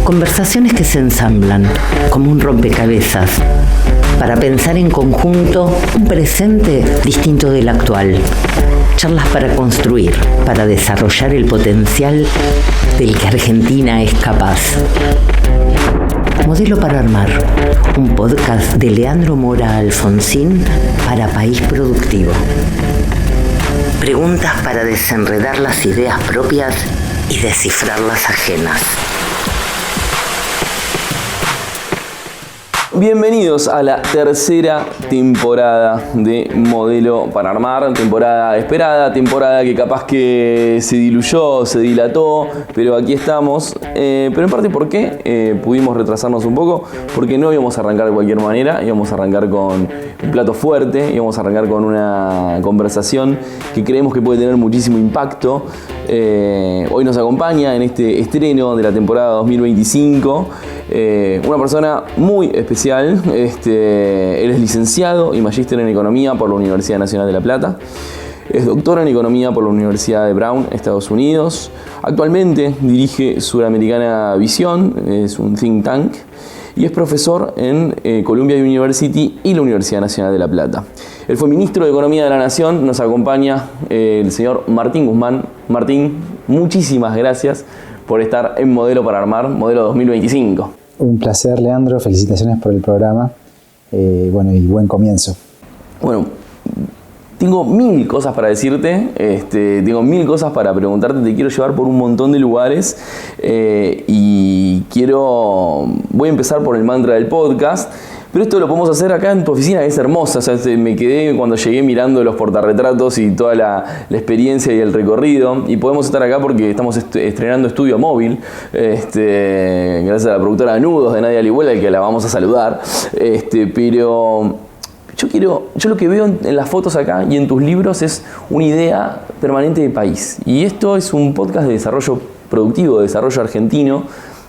Conversaciones que se ensamblan como un rompecabezas para pensar en conjunto un presente distinto del actual. Charlas para construir, para desarrollar el potencial del que Argentina es capaz. Modelo para armar, un podcast de Leandro Mora Alfonsín para País Productivo. Preguntas para desenredar las ideas propias y descifrar las ajenas. Bienvenidos a la tercera temporada de Modelo para Armar, temporada esperada, temporada que capaz que se diluyó, se dilató, pero aquí estamos. Pero en parte, ¿por qué pudimos retrasarnos un poco? Porque no íbamos a arrancar de cualquier manera, íbamos a arrancar con un plato fuerte, íbamos a arrancar con una conversación que creemos que puede tener muchísimo impacto. Hoy nos acompaña en este estreno de la temporada 2025 una persona muy especial. Él es licenciado y magíster en Economía por la Universidad Nacional de La Plata. Es doctor en Economía por la Universidad de Brown, Estados Unidos. Actualmente dirige Suramericana Visión, es un think tank, y es profesor en Columbia University y la Universidad Nacional de La Plata. Él fue ministro de Economía de la Nación. Nos acompaña el señor Martín Guzmán. Martín, muchísimas gracias por estar en Modelo para Armar, Modelo 2025. Un placer, Leandro. Felicitaciones por el programa. Y buen comienzo. Bueno, tengo mil cosas para decirte, tengo mil cosas para preguntarte, te quiero llevar por un montón de lugares voy a empezar por el mantra del podcast, pero esto lo podemos hacer acá en tu oficina, que es hermosa. O sea, me quedé cuando llegué mirando los portarretratos y toda la experiencia y el recorrido, y podemos estar acá porque estamos estrenando estudio móvil, gracias a la productora Nudos de Nadia Alihuela, al que la vamos a saludar, pero yo lo que veo en las fotos acá y en tus libros es una idea permanente de país, y esto es un podcast de desarrollo productivo, de desarrollo argentino.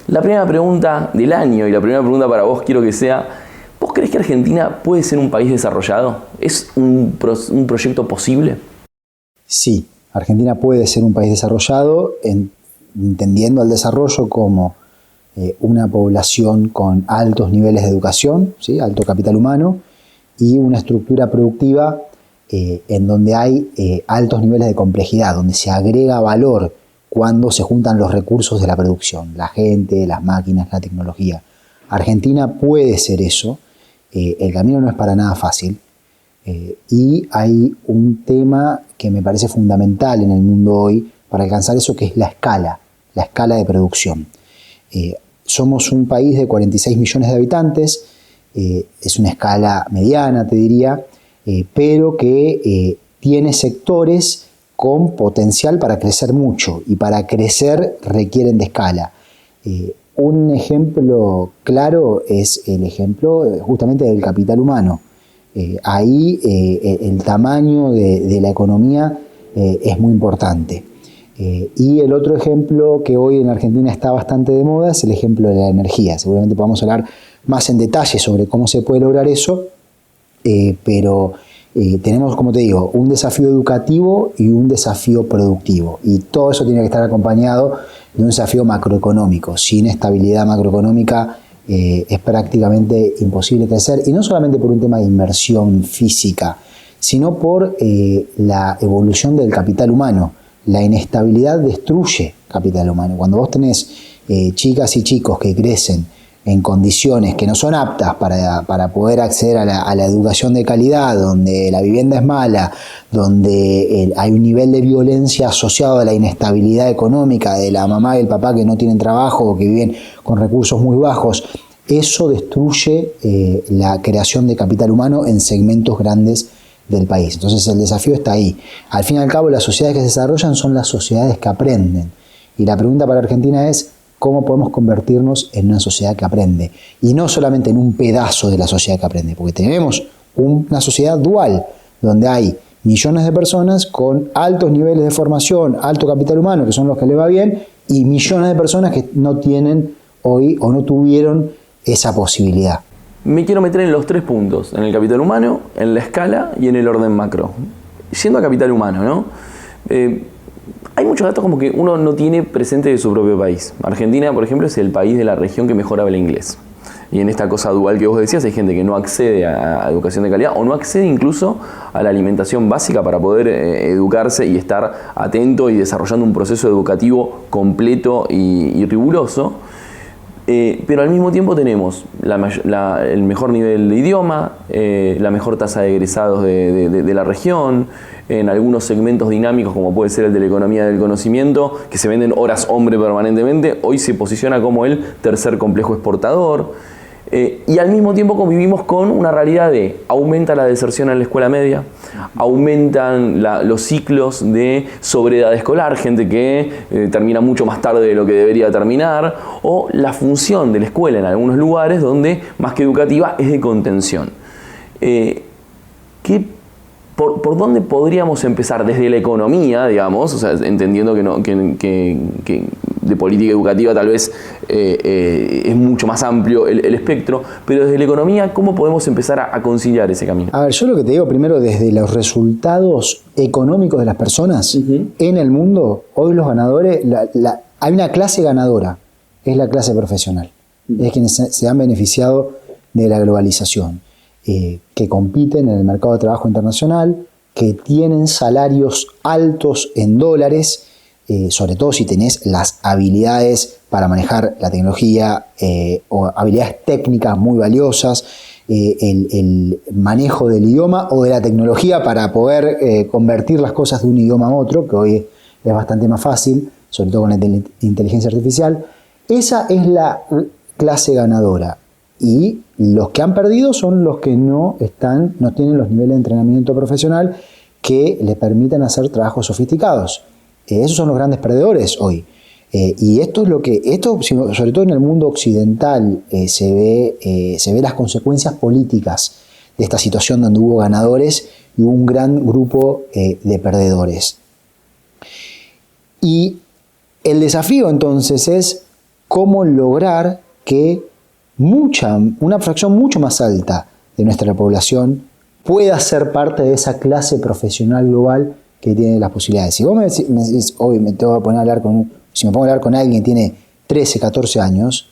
La primera pregunta del año, y la primera pregunta para vos quiero que sea: ¿vos crees que Argentina puede ser un país desarrollado? ¿Es un proyecto posible? Sí, Argentina puede ser un país desarrollado, entendiendo al desarrollo como una población con altos niveles de educación, ¿sí? Alto capital humano, y una estructura productiva en donde hay altos niveles de complejidad, donde se agrega valor cuando se juntan los recursos de la producción, la gente, las máquinas, la tecnología. Argentina puede ser eso. El camino no es para nada fácil, y hay un tema que me parece fundamental en el mundo hoy para alcanzar eso, que es la escala de producción. Somos un país de 46 millones de habitantes, es una escala mediana, te diría, pero que tiene sectores con potencial para crecer mucho, y para crecer requieren de escala. Un ejemplo claro es el ejemplo justamente del capital humano. Ahí el tamaño de la economía es muy importante. Y el otro ejemplo que hoy en Argentina está bastante de moda es el ejemplo de la energía. Seguramente podamos hablar más en detalle sobre cómo se puede lograr eso, pero tenemos, como te digo, un desafío educativo y un desafío productivo, y todo eso tiene que estar acompañado de un desafío macroeconómico. Sin estabilidad macroeconómica es prácticamente imposible crecer, y no solamente por un tema de inversión física, sino por la evolución del capital humano. La inestabilidad destruye capital humano. Cuando vos tenés chicas y chicos que crecen en condiciones que no son aptas para poder acceder a la educación de calidad, donde la vivienda es mala, donde hay un nivel de violencia asociado a la inestabilidad económica de la mamá y el papá que no tienen trabajo o que viven con recursos muy bajos, eso destruye la creación de capital humano en segmentos grandes del país. Entonces el desafío está ahí. Al fin y al cabo, las sociedades que se desarrollan son las sociedades que aprenden. Y la pregunta para Argentina es: ¿cómo podemos convertirnos en una sociedad que aprende? Y no solamente en un pedazo de la sociedad que aprende, porque tenemos una sociedad dual, donde hay millones de personas con altos niveles de formación, alto capital humano, que son los que le va bien, y millones de personas que no tienen hoy o no tuvieron esa posibilidad. Me quiero meter en los tres puntos: en el capital humano, en la escala y en el orden macro. Yendo a capital humano, ¿no? hay muchos datos como que uno no tiene presente de su propio país. Argentina, por ejemplo, es el país de la región que mejor habla inglés. Y en esta cosa dual que vos decías, hay gente que no accede a educación de calidad o no accede incluso a la alimentación básica para poder educarse y estar atento y desarrollando un proceso educativo completo y riguroso. Pero al mismo tiempo tenemos el mejor nivel de idioma, la mejor tasa de egresados de la región, en algunos segmentos dinámicos como puede ser el de la economía del conocimiento, que se venden horas hombre permanentemente, hoy se posiciona como el tercer complejo exportador. Y al mismo tiempo convivimos con una realidad de aumenta la deserción en la escuela media, aumentan los ciclos de sobreedad escolar, gente que termina mucho más tarde de lo que debería terminar, o la función de la escuela en algunos lugares donde más que educativa es de contención. ¿Por dónde podríamos empezar? Desde la economía, digamos, o sea, entendiendo que de política educativa tal vez es mucho más amplio el espectro, pero desde la economía, ¿cómo podemos empezar a conciliar ese camino? A ver, yo lo que te digo primero, desde los resultados económicos de las personas en el mundo, hoy los ganadores, hay una clase ganadora, es la clase profesional, es quienes se han beneficiado de la globalización. Que compiten en el mercado de trabajo internacional, que tienen salarios altos en dólares, sobre todo si tenés las habilidades para manejar la tecnología o habilidades técnicas muy valiosas, el manejo del idioma o de la tecnología para poder convertir las cosas de un idioma a otro, que hoy es bastante más fácil, sobre todo con la inteligencia artificial. Esa es la clase ganadora. Y los que han perdido son los que no tienen los niveles de entrenamiento profesional que les permitan hacer trabajos sofisticados. Esos son los grandes perdedores hoy. Y esto, sobre todo en el mundo occidental, se ve las consecuencias políticas de esta situación donde hubo ganadores y hubo un gran grupo de perdedores. Y el desafío entonces es cómo lograr que una fracción mucho más alta de nuestra población pueda ser parte de esa clase profesional global que tiene las posibilidades. Si vos me decís hoy si me pongo a hablar con alguien que tiene 13, 14 años,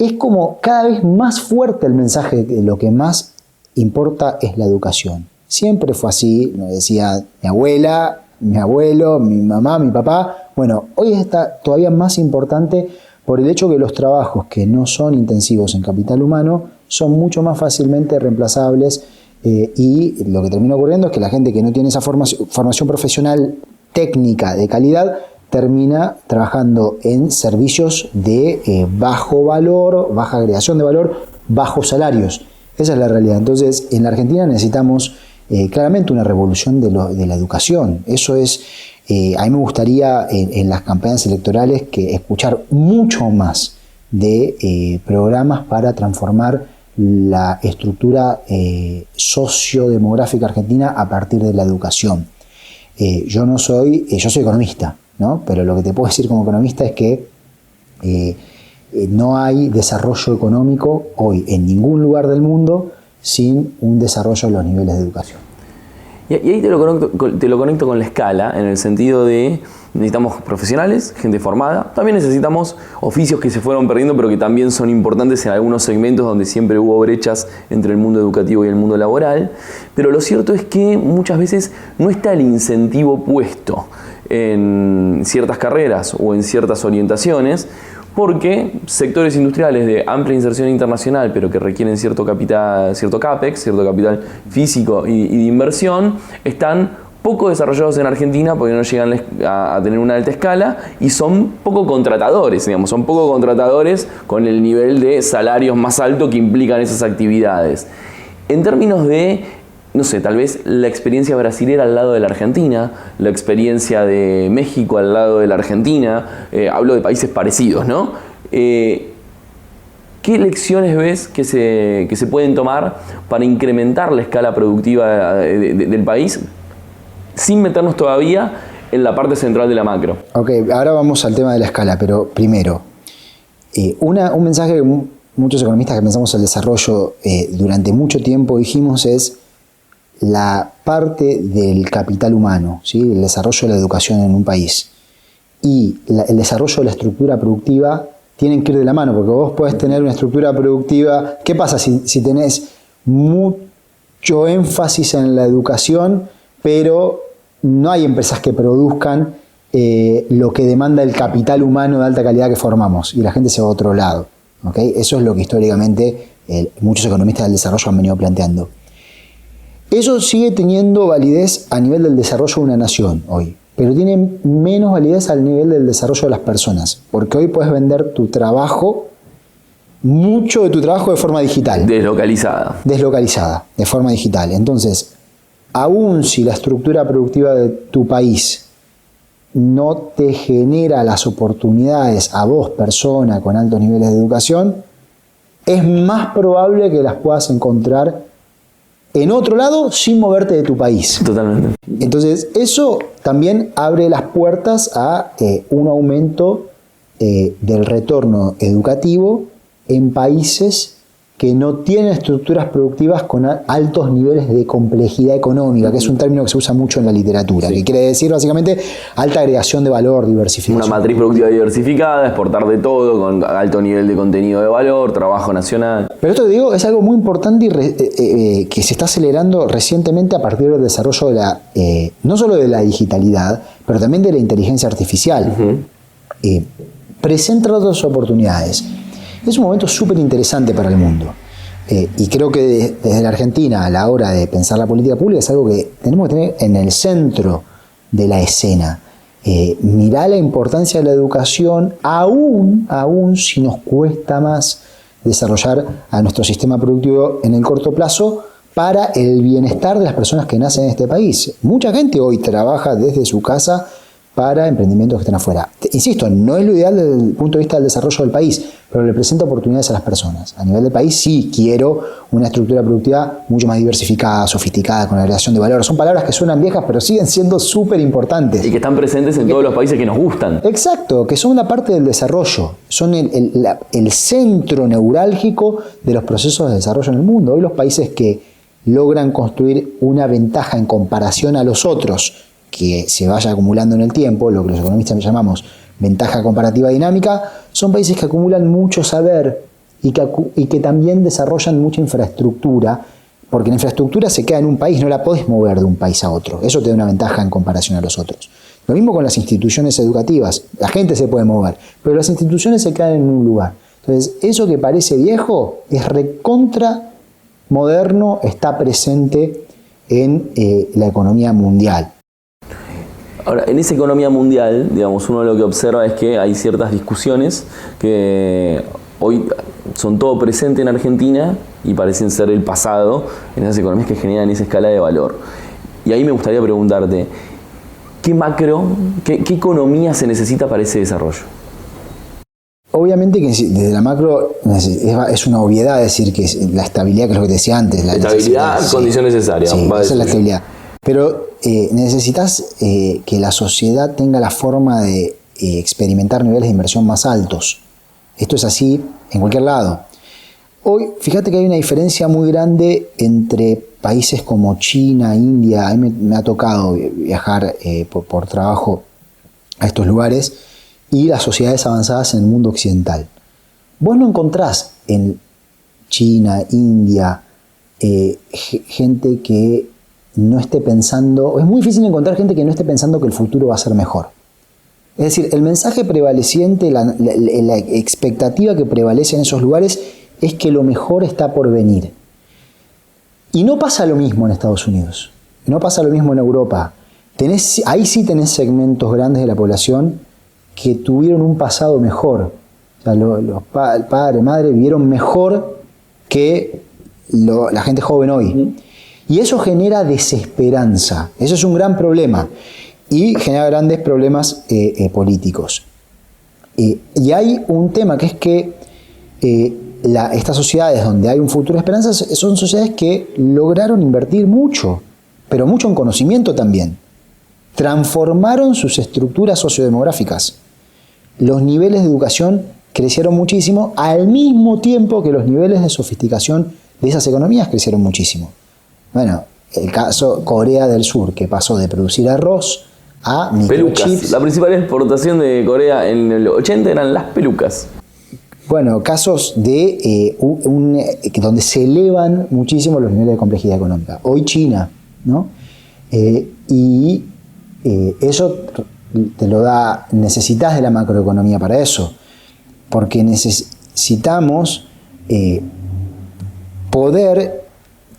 es como cada vez más fuerte el mensaje de que lo que más importa es la educación. Siempre fue así, lo decía mi abuela, mi abuelo, mi mamá, mi papá. Bueno, hoy está todavía más importante por el hecho que los trabajos que no son intensivos en capital humano son mucho más fácilmente reemplazables y lo que termina ocurriendo es que la gente que no tiene esa formación profesional técnica de calidad termina trabajando en servicios de bajo valor, baja agregación de valor, bajos salarios. Esa es la realidad. Entonces, en la Argentina necesitamos claramente una revolución de la educación. Eso es... a mí me gustaría en las campañas electorales escuchar mucho más de programas para transformar la estructura sociodemográfica argentina a partir de la educación. Yo soy economista, ¿no? Pero lo que te puedo decir como economista es que no hay desarrollo económico hoy en ningún lugar del mundo sin un desarrollo de los niveles de educación. Y ahí te lo conecto con la escala, en el sentido de necesitamos profesionales, gente formada, también necesitamos oficios que se fueron perdiendo, pero que también son importantes en algunos segmentos donde siempre hubo brechas entre el mundo educativo y el mundo laboral, pero lo cierto es que muchas veces no está el incentivo puesto en ciertas carreras o en ciertas orientaciones, porque sectores industriales de amplia inserción internacional, pero que requieren cierto capital, cierto CAPEX, cierto capital físico y de inversión, están poco desarrollados en Argentina porque no llegan a tener una alta escala y son poco contratadores, son poco contratadores con el nivel de salarios más alto que implican esas actividades. En términos de, no sé, tal vez la experiencia brasilera al lado de la Argentina, la experiencia de México al lado de la Argentina, hablo de países parecidos, ¿no? ¿Qué lecciones ves que se pueden tomar para incrementar la escala productiva del país sin meternos todavía en la parte central de la macro? Ok, ahora vamos al tema de la escala, pero primero, un mensaje que muchos economistas que pensamos el desarrollo durante mucho tiempo dijimos es la parte del capital humano, ¿sí? El desarrollo de la educación en un país. y el desarrollo de la estructura productiva tienen que ir de la mano, porque vos podés tener una estructura productiva. ¿Qué pasa si tenés mucho énfasis en la educación, pero no hay empresas que produzcan lo que demanda el capital humano de alta calidad que formamos, y la gente se va a otro lado? ¿Okay? Eso es lo que históricamente muchos economistas del desarrollo han venido planteando. Eso sigue teniendo validez a nivel del desarrollo de una nación hoy, pero tiene menos validez al nivel del desarrollo de las personas, porque hoy puedes vender tu trabajo, mucho de tu trabajo, de forma digital. Deslocalizada, de forma digital. Entonces, aun si la estructura productiva de tu país no te genera las oportunidades a vos, persona con altos niveles de educación, es más probable que las puedas encontrar en otro lado sin moverte de tu país. Totalmente. Entonces, eso también abre las puertas a un aumento del retorno educativo en países que no tienen estructuras productivas con altos niveles de complejidad económica, que es un término que se usa mucho en la literatura, que quiere decir básicamente alta agregación de valor, diversificación. Una matriz productiva diversificada, exportar de todo, con alto nivel de contenido de valor, trabajo nacional. Pero esto, te digo, es algo muy importante y que se está acelerando recientemente a partir del desarrollo de no solo de la digitalidad, pero también de la inteligencia artificial. Presenta otras oportunidades. Es un momento súper interesante para el mundo. Y creo que desde la Argentina, a la hora de pensar la política pública, es algo que tenemos que tener en el centro de la escena. Mirá la importancia de la educación, aún si nos cuesta más desarrollar a nuestro sistema productivo en el corto plazo para el bienestar de las personas que nacen en este país. Mucha gente hoy trabaja desde su casa para emprendimientos que están afuera. Insisto, no es lo ideal desde el punto de vista del desarrollo del país, pero le presenta oportunidades a las personas. A nivel del país sí quiero una estructura productiva mucho más diversificada, sofisticada, con agregación de valor. Son palabras que suenan viejas, pero siguen siendo súper importantes. Y que están presentes en todos los países que nos gustan. Exacto, que son una parte del desarrollo. Son el centro neurálgico de los procesos de desarrollo en el mundo. Hoy los países que logran construir una ventaja en comparación a los otros, que se vaya acumulando en el tiempo, lo que los economistas llamamos ventaja comparativa dinámica, son países que acumulan mucho saber y que también desarrollan mucha infraestructura, porque la infraestructura se queda en un país, no la podés mover de un país a otro. Eso te da una ventaja en comparación a los otros. Lo mismo con las instituciones educativas. La gente se puede mover, pero las instituciones se quedan en un lugar. Entonces, eso que parece viejo es recontra moderno, está presente en la economía mundial. Ahora, en esa economía mundial, digamos, uno lo que observa es que hay ciertas discusiones que hoy son todo presente en Argentina y parecen ser el pasado en esas economías que generan esa escala de valor. Y ahí me gustaría preguntarte, ¿qué economía se necesita para ese desarrollo? Obviamente que desde la macro es una obviedad decir que la estabilidad, que es lo que te decía antes. La estabilidad, condición necesaria. Sí, esa es la estabilidad. Pero necesitas que la sociedad tenga la forma de experimentar niveles de inversión más altos. Esto es así en cualquier lado. Hoy, fíjate que hay una diferencia muy grande entre países como China, India. A mí me ha tocado viajar por trabajo a estos lugares, y las sociedades avanzadas en el mundo occidental. Vos no encontrás en China, India, gente que no esté pensando, es muy difícil encontrar gente que no esté pensando que el futuro va a ser mejor. Es decir, el mensaje prevaleciente, la expectativa que prevalece en esos lugares es que lo mejor está por venir. Y no pasa lo mismo en Estados Unidos, no pasa lo mismo en Europa. Ahí sí tenés segmentos grandes de la población que tuvieron un pasado mejor. O sea, los padres, madres vivieron mejor que la gente joven hoy. Y eso genera desesperanza. Eso es un gran problema. Y genera grandes problemas políticos. Y hay un tema que es que estas sociedades donde hay un futuro de esperanza son sociedades que lograron invertir mucho, pero mucho en conocimiento también. Transformaron sus estructuras sociodemográficas. Los niveles de educación crecieron muchísimo, al mismo tiempo que los niveles de sofisticación de esas economías crecieron muchísimo. Bueno, el caso Corea del Sur, que pasó de producir arroz a Pelucas. microchips. La principal exportación de Corea en el 80 eran las pelucas. Bueno, casos de donde se elevan muchísimo los niveles de complejidad económica. Hoy China, ¿no? Y eso te lo da, necesitas de la macroeconomía para eso, porque necesitamos poder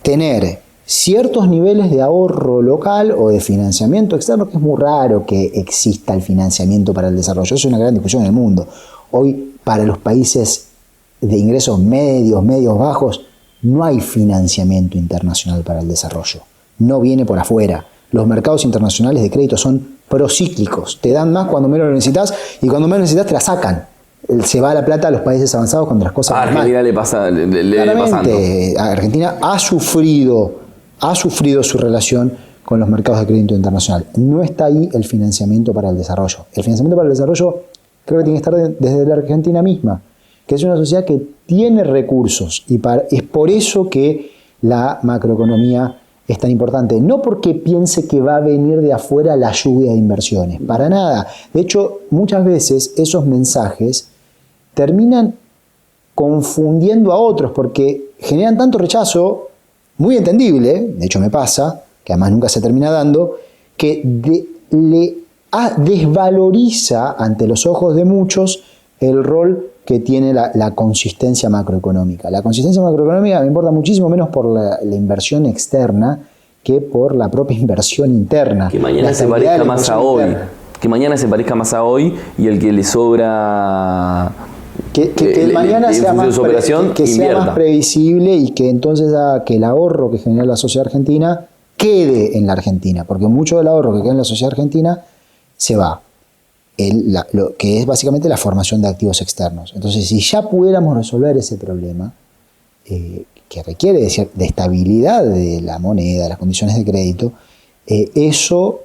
tener ciertos niveles de ahorro local o de financiamiento externo, que es muy raro que exista el financiamiento para el desarrollo. Es una gran discusión en el mundo. Hoy, para los países de ingresos medios, bajos, no hay financiamiento internacional para el desarrollo. No viene por afuera. Los mercados internacionales de crédito son procíclicos. Te dan más cuando menos lo necesitas y cuando menos necesitas te la sacan. Se va la plata a los países avanzados cuando las cosas van mal. A Argentina le pasa, Claramente, Argentina ha sufrido su relación con los mercados de crédito internacional. No está ahí el financiamiento para el desarrollo. El financiamiento para el desarrollo creo que tiene que estar desde la Argentina misma, que es una sociedad que tiene recursos y es por eso que la macroeconomía es tan importante. No porque piense que va a venir de afuera la lluvia de inversiones, para nada. De hecho, muchas veces esos mensajes terminan confundiendo a otros porque generan tanto rechazo, muy entendible, de hecho me pasa, que además nunca se termina dando, que desvaloriza ante los ojos de muchos el rol que tiene la consistencia macroeconómica. La consistencia macroeconómica me importa muchísimo menos por la inversión externa que por la propia inversión interna. Que mañana se parezca más a hoy. Que mañana se parezca más a hoy y el que le sobra... Que mañana sea más previsible y que entonces haga que el ahorro que genera la sociedad argentina quede en la Argentina, porque mucho del ahorro que queda en la sociedad argentina se va, lo que es básicamente la formación de activos externos. Entonces, si ya pudiéramos resolver ese problema, que requiere de estabilidad de la moneda, de las condiciones de crédito, eso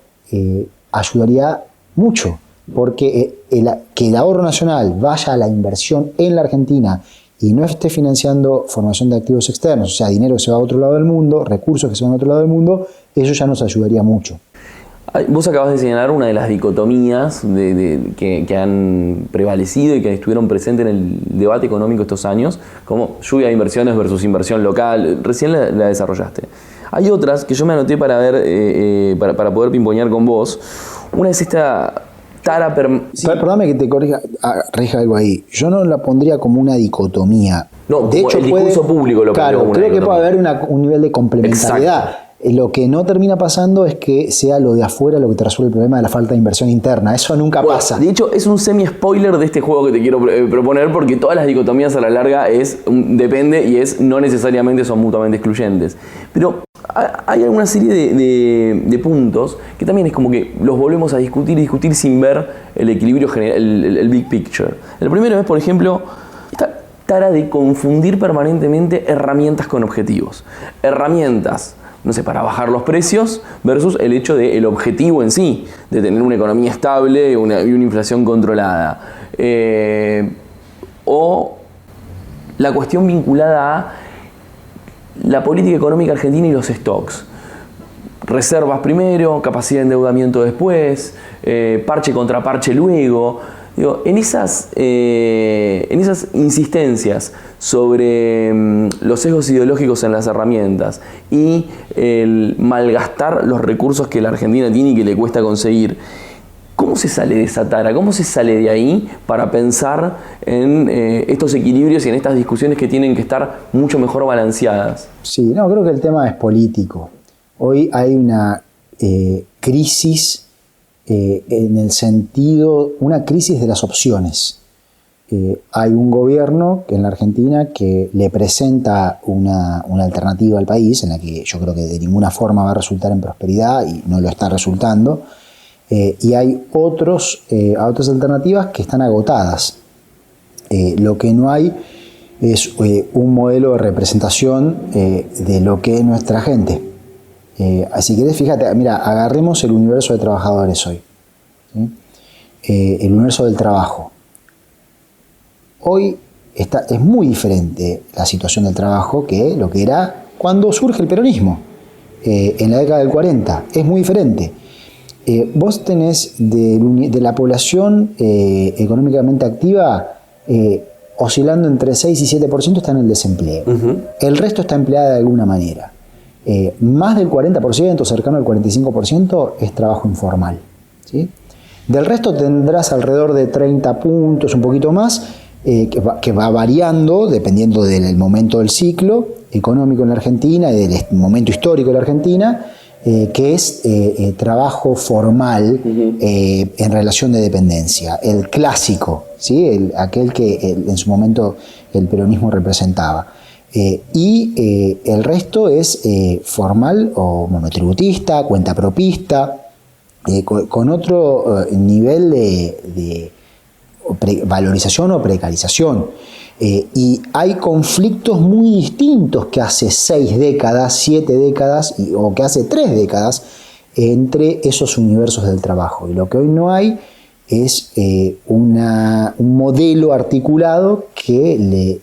ayudaría mucho, porque que el ahorro nacional vaya a la inversión en la Argentina y no esté financiando formación de activos externos, o sea, dinero que se va a otro lado del mundo, recursos que se van a otro lado del mundo, eso ya nos ayudaría mucho. Vos acabas de señalar una de las dicotomías que han prevalecido y que estuvieron presentes en el debate económico estos años, como lluvia de inversiones versus inversión local. Recién la desarrollaste. Hay otras que yo me anoté para ver, para poder pimponear con vos. Una es esta tara... Perdóname que te corrija algo ahí. Yo no la pondría como una dicotomía. No, de hecho, el discurso público lo claro, como una creo dicotomía. que puede haber un nivel de complementariedad. Exacto. Lo que no termina pasando es que sea lo de afuera lo que te resuelve el problema de la falta de inversión interna. Eso nunca pasa. De hecho, es un semi-spoiler de este juego que te quiero proponer, porque todas las dicotomías a la larga depende y no necesariamente son mutuamente excluyentes. Pero hay alguna serie de puntos que también es como que los volvemos a discutir sin ver el equilibrio general, el big picture. El primero es, por ejemplo, esta tara de confundir permanentemente herramientas con objetivos. Herramientas, no sé, para bajar los precios versus el hecho del objetivo en sí, de tener una economía estable y una inflación controlada. O la cuestión vinculada a la política económica argentina y los stocks. Reservas primero, capacidad de endeudamiento después, parche contra parche luego. Digo, en esas insistencias sobre los sesgos ideológicos en las herramientas y el malgastar los recursos que la Argentina tiene y que le cuesta conseguir, ¿cómo se sale de esa tara? ¿Cómo se sale de ahí para pensar en estos equilibrios y en estas discusiones que tienen que estar mucho mejor balanceadas? Sí, no, creo que el tema es político. Hoy hay una crisis en el sentido, una crisis de las opciones. Hay un gobierno en la Argentina que le presenta una alternativa al país en la que yo creo que de ninguna forma va a resultar en prosperidad y no lo está resultando, y hay otras alternativas que están agotadas. Lo que no hay es un modelo de representación de lo que es nuestra gente. Así que fíjate, mira, agarremos el universo de trabajadores hoy, ¿sí? El universo del trabajo. Hoy es muy diferente la situación del trabajo que lo que era cuando surge el peronismo, en la década del 40. Es muy diferente. vos tenés de la población económicamente activa, oscilando entre 6 y 7% está en el desempleo. El resto está empleada de alguna manera. Más del 40%, cercano al 45%, es trabajo informal, ¿sí? Del resto tendrás alrededor de 30 puntos, un poquito más, que va variando dependiendo del momento del ciclo económico en la Argentina y del momento histórico de la Argentina, que es trabajo formal en relación de dependencia, el clásico, ¿sí? Aquel que en su momento el peronismo representaba. Y el resto es formal o monotributista, cuentapropista, con otro nivel de valorización o precarización. Y hay conflictos muy distintos que hace 6 décadas, 7 décadas o que hace 3 décadas entre esos universos del trabajo. Y lo que hoy no hay es un modelo articulado que le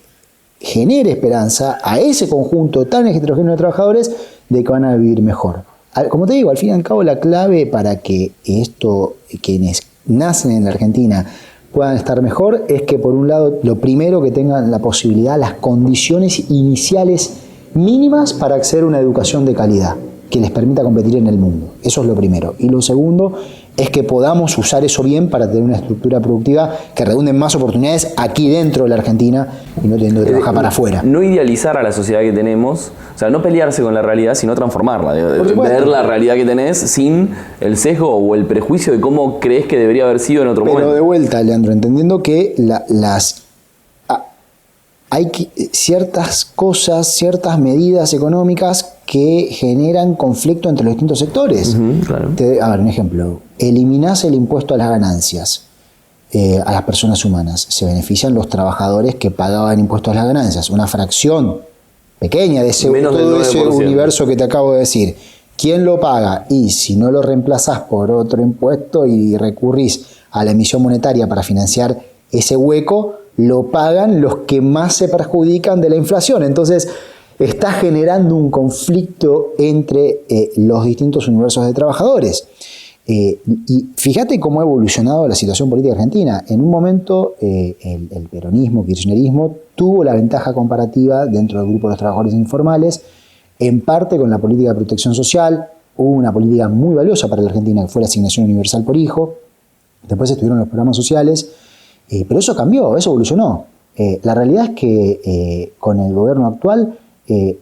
genere esperanza a ese conjunto tan heterogéneo de trabajadores de que van a vivir mejor. Como te digo, al fin y al cabo la clave para que quienes nacen en la Argentina puedan estar mejor es que, por un lado, lo primero, que tengan la posibilidad, las condiciones iniciales mínimas para acceder a una educación de calidad que les permita competir en el mundo. Eso es lo primero. Y lo segundo es que podamos usar eso bien para tener una estructura productiva que redunde en más oportunidades aquí dentro de la Argentina y no teniendo que trabajar para afuera. No idealizar a la sociedad que tenemos, o sea, no pelearse con la realidad, sino transformarla. Ver la realidad que tenés sin el sesgo o el prejuicio de cómo crees que debería haber sido en otro momento. Pero de vuelta, Leandro, entendiendo que hay ciertas cosas, ciertas medidas económicas que generan conflicto entre los distintos sectores. Claro. A ver, un ejemplo. Eliminás el impuesto a las ganancias a las personas humanas. Se benefician los trabajadores que pagaban impuestos a las ganancias. Una fracción pequeña de todo ese universo que te acabo de decir. ¿Quién lo paga? Y si no lo reemplazás por otro impuesto y recurrís a la emisión monetaria para financiar ese hueco, lo pagan los que más se perjudican de la inflación. Entonces, está generando un conflicto entre los distintos universos de trabajadores. Y fíjate cómo ha evolucionado la situación política argentina. En un momento, el peronismo, kirchnerismo, tuvo la ventaja comparativa dentro del grupo de los trabajadores informales, en parte con la política de protección social. Hubo una política muy valiosa para la Argentina, que fue la asignación universal por hijo. Después estuvieron los programas sociales. Pero eso cambió, eso evolucionó. La realidad es que con el gobierno actual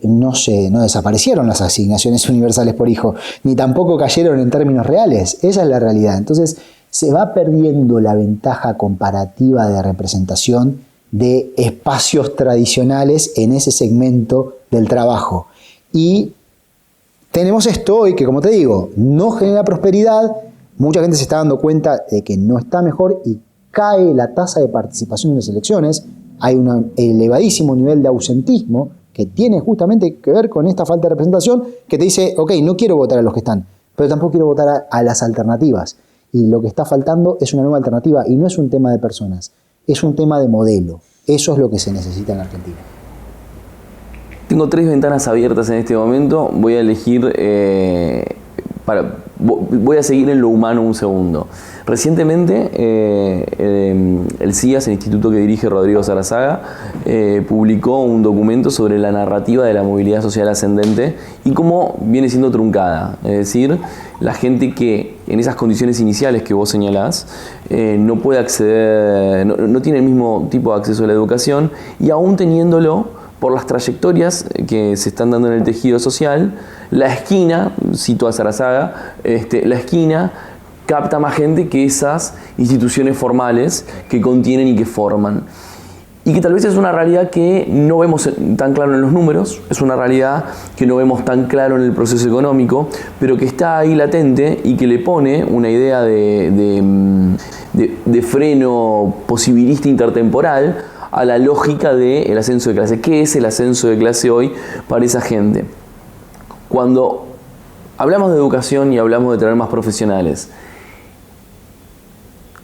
no desaparecieron las asignaciones universales por hijo, ni tampoco cayeron en términos reales. Esa es la realidad. Entonces se va perdiendo la ventaja comparativa de representación de espacios tradicionales en ese segmento del trabajo. Y tenemos esto hoy que, como te digo, no genera prosperidad. Mucha gente se está dando cuenta de que no está mejor y cae la tasa de participación en las elecciones. Hay un elevadísimo nivel de ausentismo que tiene justamente que ver con esta falta de representación, que te dice, ok, no quiero votar a los que están, pero tampoco quiero votar a las alternativas. Y lo que está faltando es una nueva alternativa, y no es un tema de personas, es un tema de modelo. Eso es lo que se necesita en la Argentina. Tengo 3 ventanas abiertas en este momento. Voy a elegir, voy a seguir en lo humano un segundo. Recientemente, el CIAS, el instituto que dirige Rodrigo Sarazaga, publicó un documento sobre la narrativa de la movilidad social ascendente y cómo viene siendo truncada. Es decir, la gente que en esas condiciones iniciales que vos señalás no puede acceder, no tiene el mismo tipo de acceso a la educación, y aún teniéndolo, por las trayectorias que se están dando en el tejido social, la esquina, cito a Sarazaga, la esquina capta más gente que esas instituciones formales que contienen y que forman. Y que tal vez es una realidad que no vemos tan claro en los números, es una realidad que no vemos tan claro en el proceso económico, pero que está ahí latente y que le pone una idea de freno posibilista intertemporal a la lógica del ascenso de clase. ¿Qué es el ascenso de clase hoy para esa gente? Cuando hablamos de educación y hablamos de tener más profesionales,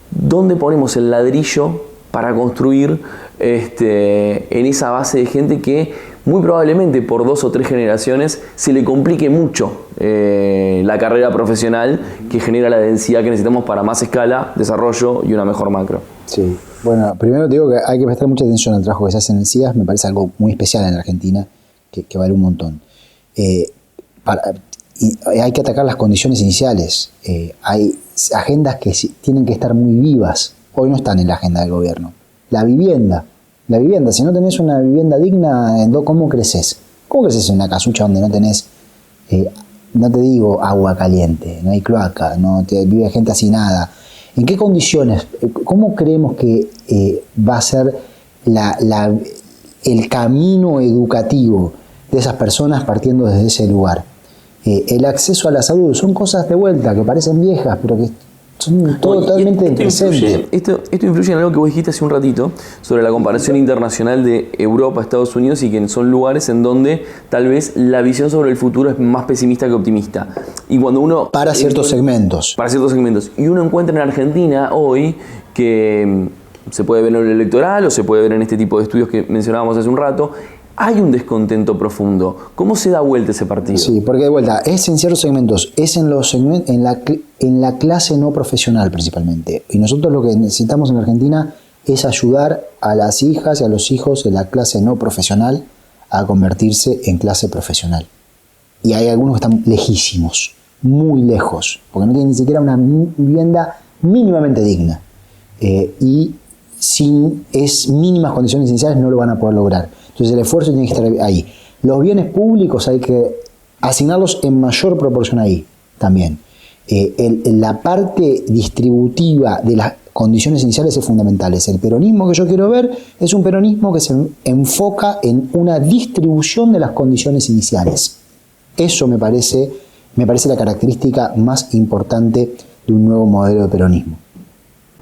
¿dónde ponemos el ladrillo para construir en esa base de gente que muy probablemente por 2 o 3 generaciones se le complique mucho la carrera profesional que genera la densidad que necesitamos para más escala, desarrollo y una mejor macro. Sí, bueno, primero te digo que hay que prestar mucha atención al trabajo que se hace en el CIAS, me parece algo muy especial en Argentina, que vale un montón. Y hay que atacar las condiciones iniciales. Hay agendas que tienen que estar muy vivas. Hoy no están en la agenda del gobierno. La vivienda, si no tenés una vivienda digna, ¿cómo creces? ¿Cómo creces en una casucha donde no tenés, no te digo agua caliente, no hay cloaca, vive gente hacinada? ¿En qué condiciones? ¿Cómo creemos que va a ser el camino educativo de esas personas partiendo desde ese lugar? El acceso a la salud, son cosas de vuelta que parecen viejas, pero que son totalmente del presente. Esto influye en algo que vos dijiste hace un ratito sobre la comparación internacional de Europa, Estados Unidos, y que son lugares en donde tal vez la visión sobre el futuro es más pesimista que optimista. Y cuando uno... Para ciertos segmentos. Y uno encuentra en Argentina hoy que se puede ver en el electoral o se puede ver en este tipo de estudios que mencionábamos hace un rato, hay un descontento profundo. ¿Cómo se da vuelta ese partido? Sí, porque de vuelta, es en ciertos segmentos, es en los segmentos, en la clase no profesional principalmente. Y nosotros lo que necesitamos en Argentina es ayudar a las hijas y a los hijos de la clase no profesional a convertirse en clase profesional. Y hay algunos que están lejísimos, muy lejos, porque no tienen ni siquiera una vivienda mínimamente digna. Y sin mínimas condiciones iniciales no lo van a poder lograr. Entonces el esfuerzo tiene que estar ahí. Los bienes públicos hay que asignarlos en mayor proporción ahí también. La parte distributiva de las condiciones iniciales es fundamental. El peronismo que yo quiero ver es un peronismo que se enfoca en una distribución de las condiciones iniciales. Eso me parece la característica más importante de un nuevo modelo de peronismo.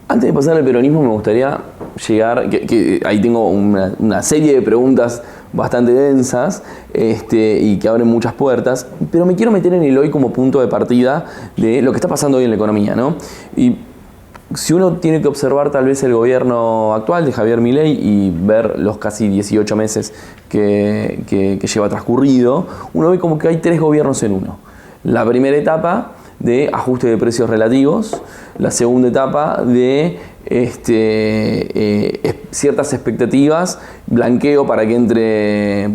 Antes de pasar al peronismo me gustaría llegar, que ahí tengo una serie de preguntas bastante densas y que abren muchas puertas, pero me quiero meter en el hoy como punto de partida de lo que está pasando hoy en la economía, ¿no? Y si uno tiene que observar tal vez el gobierno actual de Javier Milei y ver los casi 18 meses que lleva transcurrido, uno ve como que hay 3 gobiernos en uno. La primera etapa de ajuste de precios relativos, la segunda etapa de ciertas expectativas, blanqueo para que entre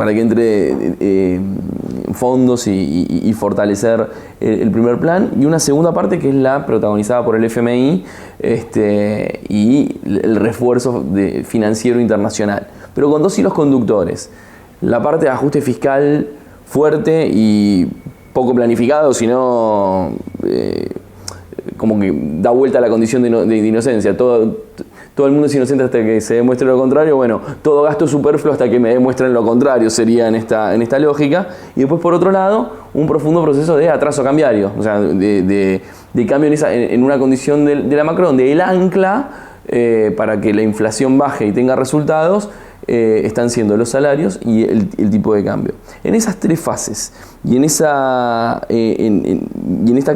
fondos y fortalecer el primer plan, y una segunda parte que es la protagonizada por el FMI y el refuerzo financiero internacional, pero con 2 hilos conductores: la parte de ajuste fiscal fuerte y poco planificado, sino como que da vuelta a la condición de inocencia. Todo el mundo es inocente hasta que se demuestre lo contrario. Bueno, todo gasto es superfluo hasta que me demuestren lo contrario, sería en esta lógica. Y después, por otro lado, un profundo proceso de atraso cambiario, o sea, de cambio en una condición de la macro, donde el ancla para que la inflación baje y tenga resultados están siendo los salarios y el tipo de cambio. En esas 3 fases y en esta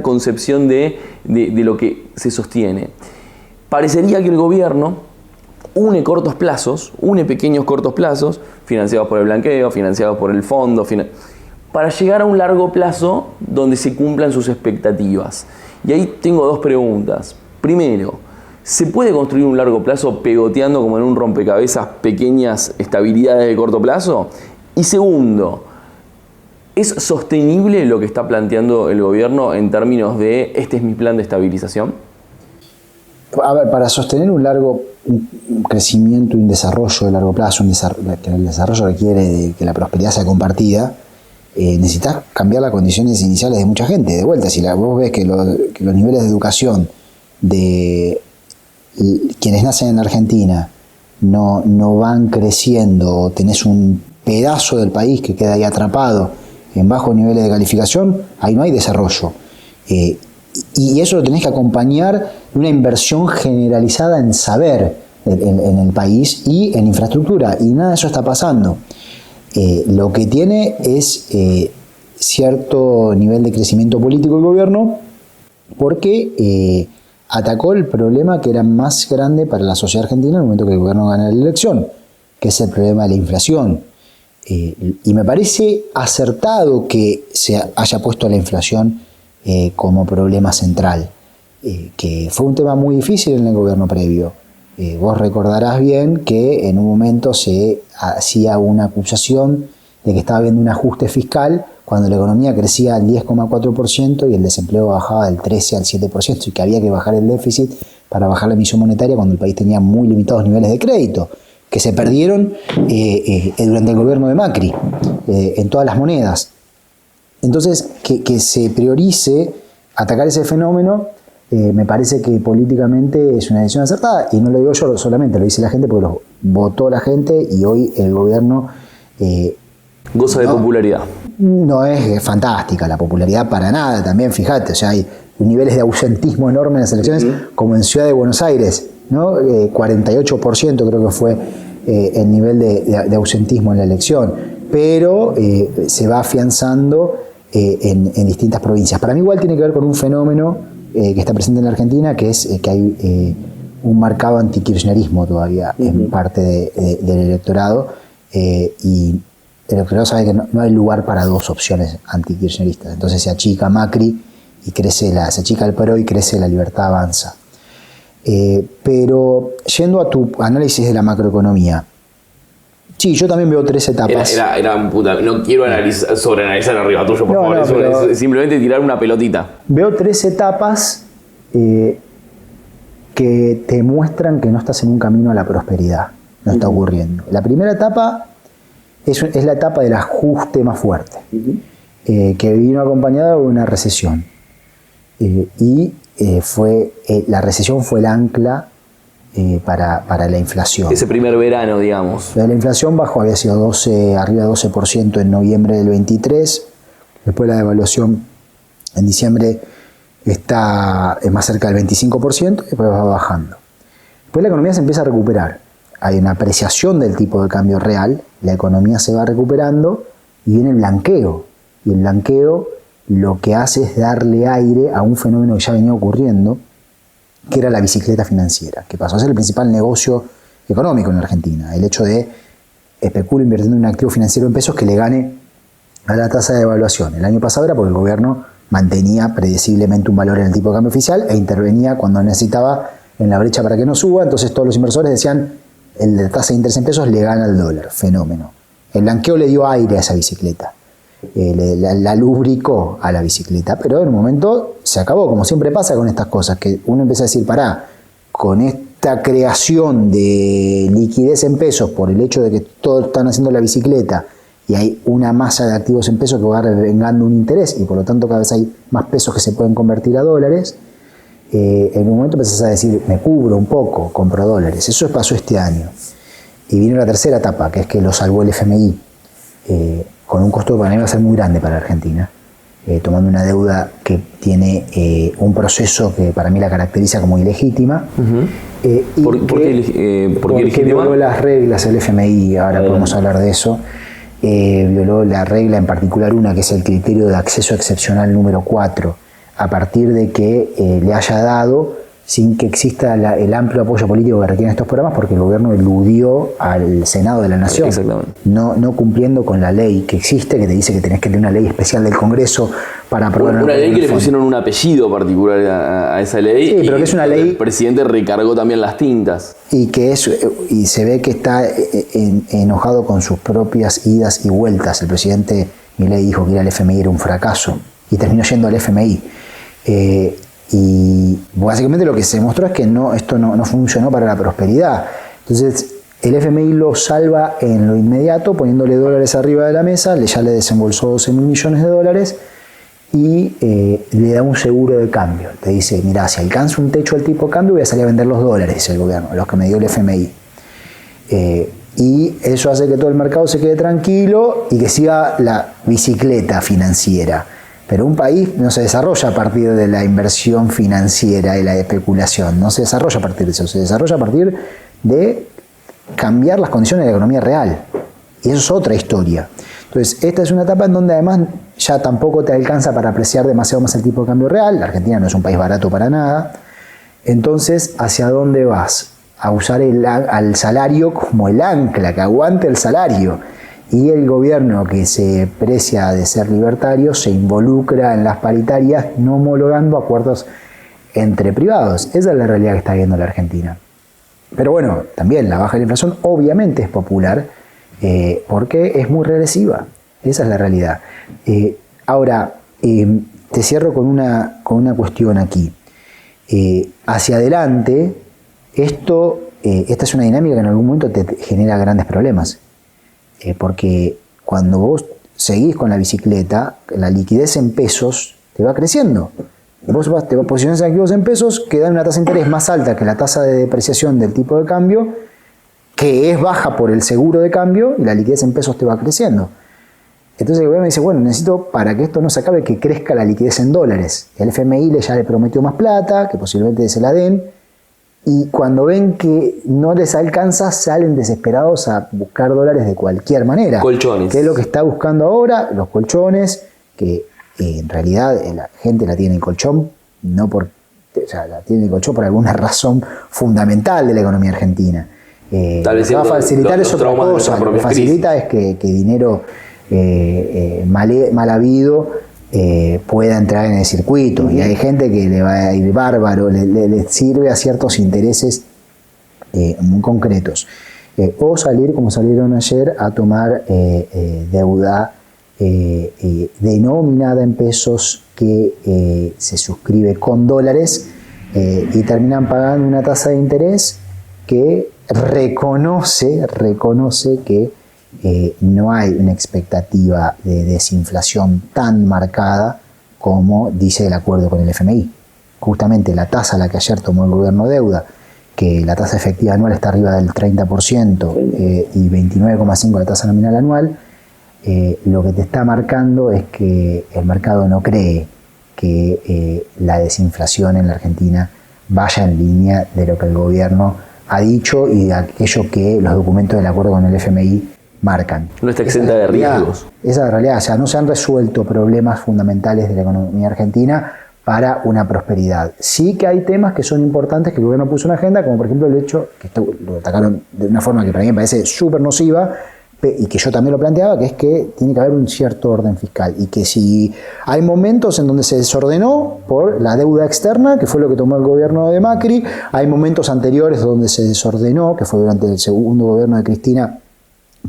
concepción de lo que se sostiene, parecería que el gobierno une pequeños cortos plazos, financiados por el blanqueo, financiados por el fondo, para llegar a un largo plazo donde se cumplan sus expectativas. Y ahí tengo 2 preguntas. Primero, ¿se puede construir un largo plazo pegoteando como en un rompecabezas pequeñas estabilidades de corto plazo? Y segundo, ¿es sostenible lo que está planteando el gobierno en términos de este es mi plan de estabilización? A ver, para sostener un crecimiento y un desarrollo de largo plazo, que el desarrollo requiere de que la prosperidad sea compartida, necesitas cambiar las condiciones iniciales de mucha gente. De vuelta, si vos ves que los niveles de educación de quienes nacen en Argentina no van creciendo, tenés un pedazo del país que queda ahí atrapado en bajos niveles de calificación, ahí no hay desarrollo. Y eso lo tenés que acompañar de una inversión generalizada en saber en el país y en infraestructura, y nada de eso está pasando. Lo que tiene es cierto nivel de crecimiento político el gobierno, porque atacó el problema que era más grande para la sociedad argentina en el momento que el gobierno gana la elección, que es el problema de la inflación. Y me parece acertado que se haya puesto la inflación como problema central, que fue un tema muy difícil en el gobierno previo. Vos recordarás bien que en un momento se hacía una acusación de que estaba habiendo un ajuste fiscal cuando la economía crecía al 10,4% y el desempleo bajaba del 13 al 7%, y que había que bajar el déficit para bajar la emisión monetaria cuando el país tenía muy limitados niveles de crédito, que se perdieron durante el gobierno de Macri en todas las monedas. Entonces, que se priorice atacar ese fenómeno, me parece que políticamente es una decisión acertada, y no lo digo yo solamente, lo dice la gente porque lo votó la gente, y hoy el gobierno goza de popularidad. No es fantástica la popularidad para nada, también fíjate, o sea, hay niveles de ausentismo enormes en las elecciones, como en Ciudad de Buenos Aires, ¿no? 48% creo que fue el nivel de ausentismo en la elección, pero se va afianzando en distintas provincias. Para mí igual tiene que ver con un fenómeno que está presente en la Argentina, que es que hay un marcado antikirchnerismo todavía en parte del electorado, y el electorado sabe que no hay lugar para dos opciones antikirchneristas. Entonces se achica Macri y se achica el PRO y crece La Libertad Avanza. Pero yendo a tu análisis de la macroeconomía, sí, yo también veo tres etapas. No quiero sobreanalizar arriba tuyo, por favor. Es simplemente tirar una pelotita. Veo tres etapas que te muestran que no estás en un camino a la prosperidad. No está ocurriendo. La primera etapa es la etapa del ajuste más fuerte, que vino acompañada de una recesión. La recesión fue el ancla para la inflación. Ese primer verano, digamos. La inflación bajó, había sido arriba de 12% en noviembre del 23, después la devaluación en diciembre está más cerca del 25%, y después va bajando. Después la economía se empieza a recuperar, hay una apreciación del tipo de cambio real, la economía se va recuperando y viene el blanqueo, y el blanqueo lo que hace es darle aire a un fenómeno que ya venía ocurriendo, que era la bicicleta financiera, que pasó a ser el principal negocio económico en la Argentina. El hecho de especular invirtiendo en un activo financiero en pesos que le gane a la tasa de devaluación. El año pasado era porque el gobierno mantenía predeciblemente un valor en el tipo de cambio oficial e intervenía cuando necesitaba en la brecha para que no suba. Entonces todos los inversores decían, la tasa de interés en pesos le gana al dólar. Fenómeno. El blanqueo le dio aire a esa bicicleta. La lubricó a la bicicleta, pero en un momento se acabó, como siempre pasa con estas cosas, que uno empieza a decir, con esta creación de liquidez en pesos por el hecho de que todos están haciendo la bicicleta y hay una masa de activos en pesos que va revengando un interés y por lo tanto cada vez hay más pesos que se pueden convertir a dólares, en un momento empezás a decir, me cubro un poco, compro dólares. Eso pasó este año. Y vino la tercera etapa, que es que lo salvó el FMI, con un costo de pago va a ser muy grande para la Argentina, tomando una deuda que tiene un proceso que para mí la caracteriza como ilegítima. ¿Por qué ilegítima? Porque violó las reglas el FMI, ahora podemos hablar de eso. Violó la regla, en particular una que es el criterio de acceso excepcional número 4, a partir de que le haya dado sin que exista el amplio apoyo político que requieren estos programas, porque el gobierno eludió al Senado de la Nación, no cumpliendo con la ley que existe, que te dice que tenés que tener una ley especial del Congreso para aprobar una ley que le pusieron un apellido particular a esa ley. Sí, pero que es una ley. El presidente recargó también las tintas. Y se ve que está enojado con sus propias idas y vueltas. El presidente Milei dijo que ir al FMI era un fracaso y terminó yendo al FMI. Y básicamente lo que se demostró es que esto no funcionó para la prosperidad. Entonces el FMI lo salva en lo inmediato poniéndole dólares arriba de la mesa, ya le desembolsó 12.000 millones de dólares y le da un seguro de cambio. Te dice, mira, si alcanzo un techo del tipo de cambio voy a salir a vender los dólares, dice el gobierno, los que me dio el FMI. Y eso hace que todo el mercado se quede tranquilo y que siga la bicicleta financiera. Pero un país no se desarrolla a partir de la inversión financiera y la especulación, no se desarrolla a partir de eso, se desarrolla a partir de cambiar las condiciones de la economía real. Y eso es otra historia. Entonces, esta es una etapa en donde además ya tampoco te alcanza para apreciar demasiado más el tipo de cambio real. La Argentina no es un país barato para nada. Entonces, ¿hacia dónde vas? A usar al salario como el ancla, que aguante el salario. y el gobierno, que se precia de ser libertario, se involucra en las paritarias no homologando acuerdos entre privados. Esa es la realidad que está viendo la Argentina. Pero bueno, también la baja de la inflación obviamente es popular porque es muy regresiva. Esa es la realidad. Ahora, te cierro con una cuestión aquí. Hacia adelante, esta es una dinámica que en algún momento te genera grandes problemas. Porque cuando vos seguís con la bicicleta, la liquidez en pesos te va creciendo. Vos te posicionás en activos en pesos que dan una tasa de interés más alta que la tasa de depreciación del tipo de cambio, que es baja por el seguro de cambio, y la liquidez en pesos te va creciendo. Entonces el gobierno dice, bueno, necesito, para que esto no se acabe, que crezca la liquidez en dólares. El FMI ya le prometió más plata, que posiblemente se la den, y cuando ven que no les alcanza, salen desesperados a buscar dólares de cualquier manera. Colchones. Que es lo que está buscando ahora, los colchones, que en realidad la gente la tiene en colchón, la tiene en colchón por alguna razón fundamental de la economía argentina. Tal vez lo que va a facilitar es otra cosa. Lo que facilita es que dinero mal habido pueda entrar en el circuito. Y hay gente que le va a ir bárbaro, le sirve a ciertos intereses muy concretos. O salir, como salieron ayer, a tomar deuda denominada en pesos que se suscribe con dólares y terminan pagando una tasa de interés que reconoce que no hay una expectativa de desinflación tan marcada como dice el acuerdo con el FMI. Justamente la tasa a la que ayer tomó el gobierno deuda, que la tasa efectiva anual está arriba del 30% y 29,5% la tasa nominal anual, lo que te está marcando es que el mercado no cree que la desinflación en la Argentina vaya en línea de lo que el gobierno ha dicho y de aquello que los documentos del acuerdo con el FMI marcan. No está exenta de riesgos. Esa es la realidad. O sea, no se han resuelto problemas fundamentales de la economía argentina para una prosperidad. Sí que hay temas que son importantes que el gobierno puso en la agenda, como por ejemplo el hecho, que lo atacaron de una forma que para mí me parece súper nociva, y que yo también lo planteaba, que es que tiene que haber un cierto orden fiscal y que si hay momentos en donde se desordenó por la deuda externa, que fue lo que tomó el gobierno de Macri, hay momentos anteriores donde se desordenó, que fue durante el segundo gobierno de Cristina,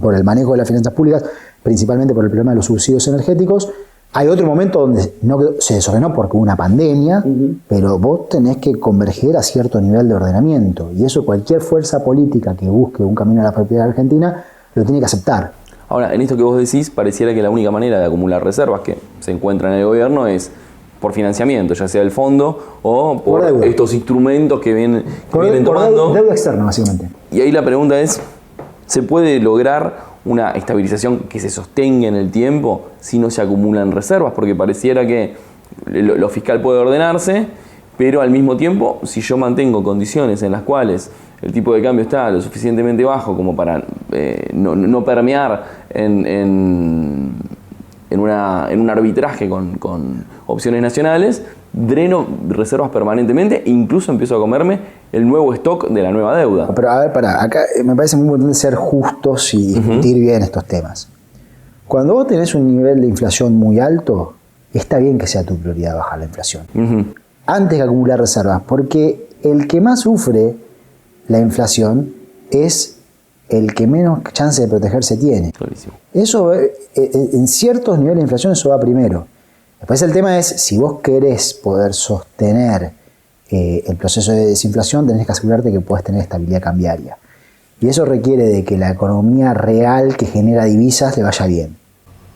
por el manejo de las finanzas públicas, principalmente por el problema de los subsidios energéticos. Hay otro momento donde no se desordenó porque hubo una pandemia, pero vos tenés que converger a cierto nivel de ordenamiento, y eso cualquier fuerza política que busque un camino a la propiedad argentina lo tiene que aceptar. Ahora, en esto que vos decís, pareciera que la única manera de acumular reservas que se encuentran en el gobierno es por financiamiento, ya sea del fondo o por estos instrumentos que vienen tomando. Deuda externa, básicamente. Y ahí la pregunta es, ¿se puede lograr una estabilización que se sostenga en el tiempo si no se acumulan reservas? Porque pareciera que lo fiscal puede ordenarse, pero al mismo tiempo, si yo mantengo condiciones en las cuales el tipo de cambio está lo suficientemente bajo como para no permear en un arbitraje con opciones nacionales, dreno reservas permanentemente e incluso empiezo a comerme el nuevo stock de la nueva deuda. Pero a ver, acá me parece muy importante ser justos y discutir bien estos temas. Cuando vos tenés un nivel de inflación muy alto, está bien que sea tu prioridad bajar la inflación. Antes que acumular reservas, porque el que más sufre la inflación es el que menos chance de protegerse tiene. Clarísimo. Eso, en ciertos niveles de inflación, eso va primero. Después el tema es, si vos querés poder sostener el proceso de desinflación, tenés que asegurarte que puedes tener estabilidad cambiaria. Y eso requiere de que la economía real que genera divisas le vaya bien.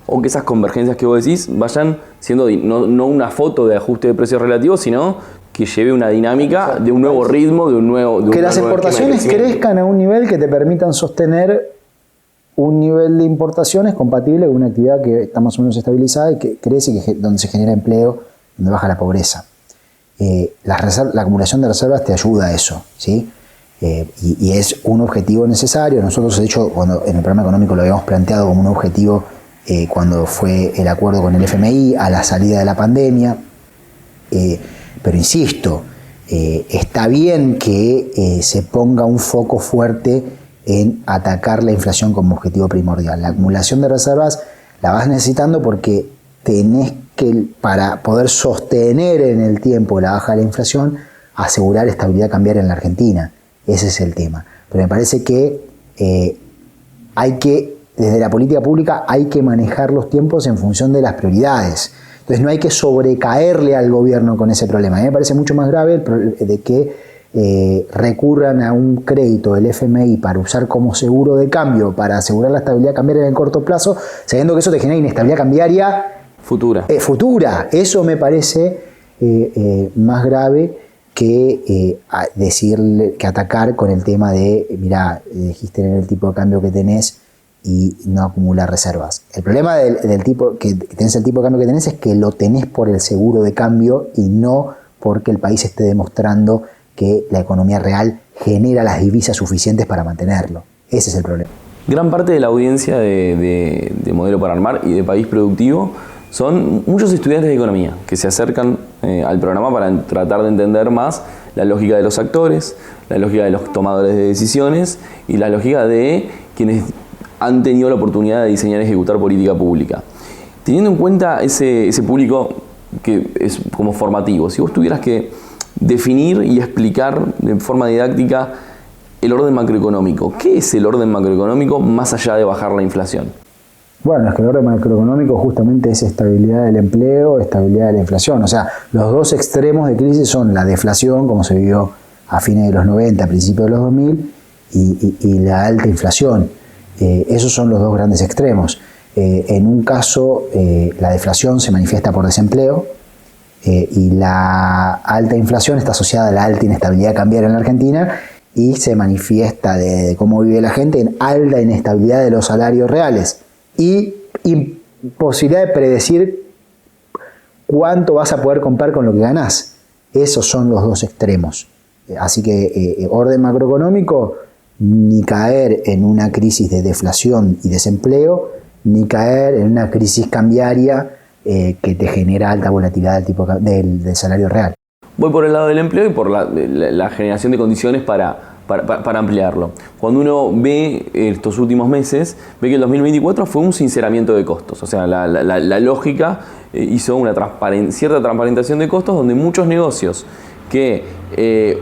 O que esas convergencias que vos decís vayan siendo no una foto de ajuste de precios relativos, sino que lleve una dinámica de un nuevo ritmo, que las exportaciones crezcan a un nivel que te permitan sostener un nivel de importaciones compatible con una actividad que está más o menos estabilizada y que crece, donde se genera empleo, donde baja la pobreza. La acumulación de reservas te ayuda a eso, ¿sí? Y es un objetivo necesario. Nosotros, de hecho, cuando en el programa económico lo habíamos planteado como un objetivo cuando fue el acuerdo con el FMI a la salida de la pandemia. Pero insisto, está bien que se ponga un foco fuerte en atacar la inflación como objetivo primordial. La acumulación de reservas la vas necesitando porque tenés que, para poder sostener en el tiempo la baja de la inflación, asegurar estabilidad cambiaria en la Argentina. Ese es el tema. Pero me parece que hay que, desde la política pública, hay que manejar los tiempos en función de las prioridades. Entonces no hay que sobrecaerle al gobierno con ese problema. A mí me parece mucho más grave de que recurran a un crédito del FMI para usar como seguro de cambio, para asegurar la estabilidad cambiaria en el corto plazo, sabiendo que eso te genera inestabilidad cambiaria futura. Eso me parece más grave que decirle, que atacar con el tema de, mirá, dijiste tener el tipo de cambio que tenés y no acumular reservas. El problema del tipo que tenés, el tipo de cambio que tenés, es que lo tenés por el seguro de cambio y no porque el país esté demostrando que la economía real genera las divisas suficientes para mantenerlo. Ese es el problema. Gran parte de la audiencia de Modelo para Armar y de País Productivo son muchos estudiantes de economía que se acercan al programa para tratar de entender más la lógica de los actores, la lógica de los tomadores de decisiones y la lógica de quienes han tenido la oportunidad de diseñar y ejecutar política pública. Teniendo en cuenta ese público que es como formativo, si vos tuvieras que definir y explicar de forma didáctica el orden macroeconómico, ¿qué es el orden macroeconómico más allá de bajar la inflación? Bueno, es que el orden macroeconómico justamente es estabilidad del empleo, estabilidad de la inflación. O sea, los dos extremos de crisis son la deflación, como se vivió a fines de los 90, a principios de los 2000, y la alta inflación. Esos son los dos grandes extremos. En un caso, la deflación se manifiesta por desempleo y la alta inflación está asociada a la alta inestabilidad cambiaria en la Argentina y se manifiesta de cómo vive la gente en alta inestabilidad de los salarios reales y imposibilidad de predecir cuánto vas a poder comprar con lo que ganás. Esos son los dos extremos. Así que orden macroeconómico, ni caer en una crisis de deflación y desempleo, ni caer en una crisis cambiaria que te genera alta volatilidad del salario real. Voy por el lado del empleo y por la generación de condiciones para ampliarlo. Cuando uno ve estos últimos meses, ve que el 2024 fue un sinceramiento de costos. O sea, la lógica hizo una cierta transparentación de costos donde muchos negocios que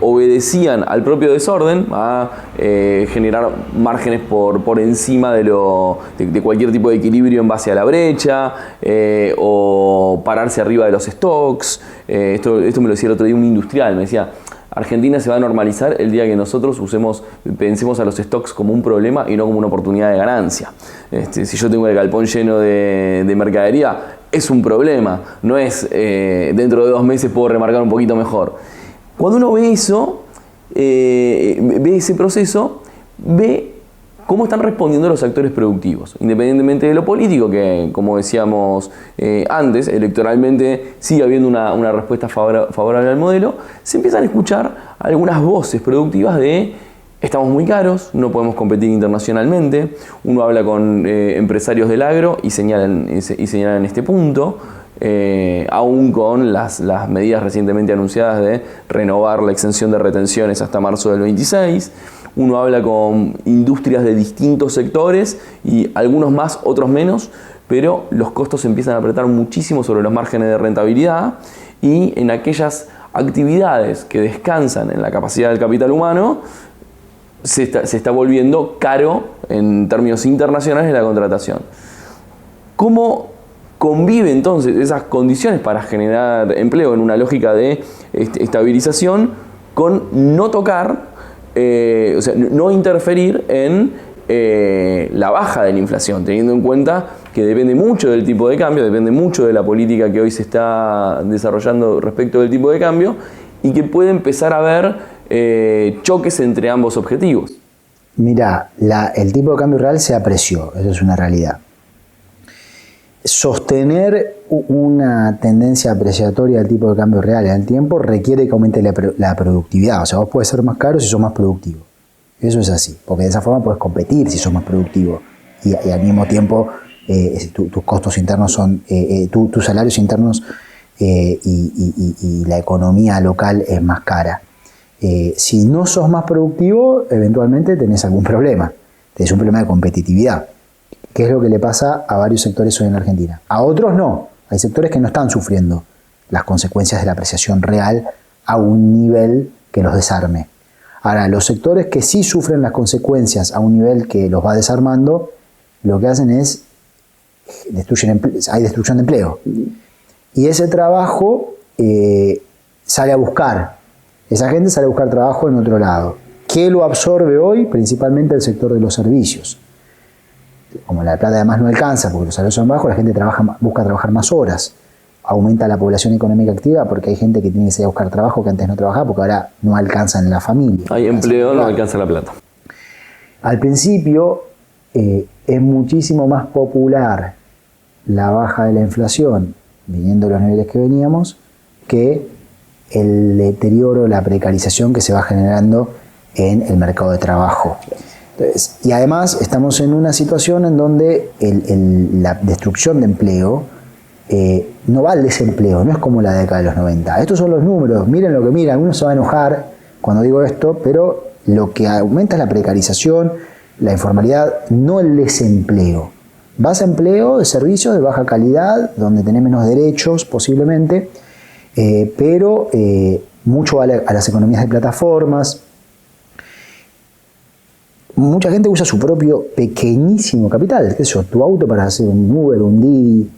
obedecían al propio desorden a generar márgenes por encima de cualquier tipo de equilibrio en base a la brecha o pararse arriba de los stocks. Esto me lo decía el otro día un industrial, me decía: Argentina se va a normalizar el día que nosotros pensemos a los stocks como un problema y no como una oportunidad de ganancia. Si yo tengo el galpón lleno de mercadería, es un problema, no es dentro de 2 meses puedo remarcar un poquito mejor. Cuando uno ve eso, ve ese proceso, ve cómo están respondiendo los actores productivos, independientemente de lo político, que como decíamos antes, electoralmente sigue habiendo una respuesta favorable al modelo. Se empiezan a escuchar algunas voces productivas de: estamos muy caros, no podemos competir internacionalmente. Uno habla con empresarios del agro y señalan este punto. Aún con las medidas recientemente anunciadas de renovar la exención de retenciones hasta marzo del 26. Uno habla con industrias de distintos sectores y algunos más, otros menos, pero los costos empiezan a apretar muchísimo sobre los márgenes de rentabilidad, y en aquellas actividades que descansan en la capacidad del capital humano se está volviendo caro en términos internacionales la contratación. ¿Cómo convive entonces esas condiciones para generar empleo en una lógica de estabilización con no tocar, o sea, no interferir en la baja de la inflación, teniendo en cuenta que depende mucho del tipo de cambio, depende mucho de la política que hoy se está desarrollando respecto del tipo de cambio, y que puede empezar a haber choques entre ambos objetivos? Mirá, el tipo de cambio real se apreció, eso es una realidad. Sostener una tendencia apreciatoria del tipo de cambio real en el tiempo requiere que aumente la productividad. O sea, vos podés ser más caro si sos más productivo. Eso es así, porque de esa forma podés competir si sos más productivo. Y al mismo tiempo tus costos internos son, tus salarios internos y la economía local es más cara. Si no sos más productivo, eventualmente tenés algún problema. Tenés un problema de competitividad, que es lo que le pasa a varios sectores hoy en Argentina. A otros no. Hay sectores que no están sufriendo las consecuencias de la apreciación real a un nivel que los desarme. Ahora, los sectores que sí sufren las consecuencias a un nivel que los va desarmando, lo que hacen es hay destrucción de empleo. Y ese trabajo sale a buscar. Esa gente sale a buscar trabajo en otro lado. ¿Qué lo absorbe hoy? Principalmente el sector de los servicios. Como la plata además no alcanza porque los salarios son bajos, la gente busca trabajar más horas. Aumenta la población económica activa porque hay gente que tiene que salir a buscar trabajo que antes no trabajaba porque ahora no alcanza en la familia. Hay empleo, no alcanza la plata. Al principio es muchísimo más popular la baja de la inflación, viniendo de los niveles que veníamos, que el deterioro, la precarización que se va generando en el mercado de trabajo. Entonces, y además estamos en una situación en donde la destrucción de empleo no va al desempleo, no es como la década de los 90. Estos son los números, miren lo que miran, uno se va a enojar cuando digo esto, pero lo que aumenta es la precarización, la informalidad, no el desempleo. Vas a empleo de servicios de baja calidad, donde tenés menos derechos posiblemente, pero mucho a las economías de plataformas. Mucha gente usa su propio pequeñísimo capital, qué sé yo, tu auto para hacer un Uber, un Didi,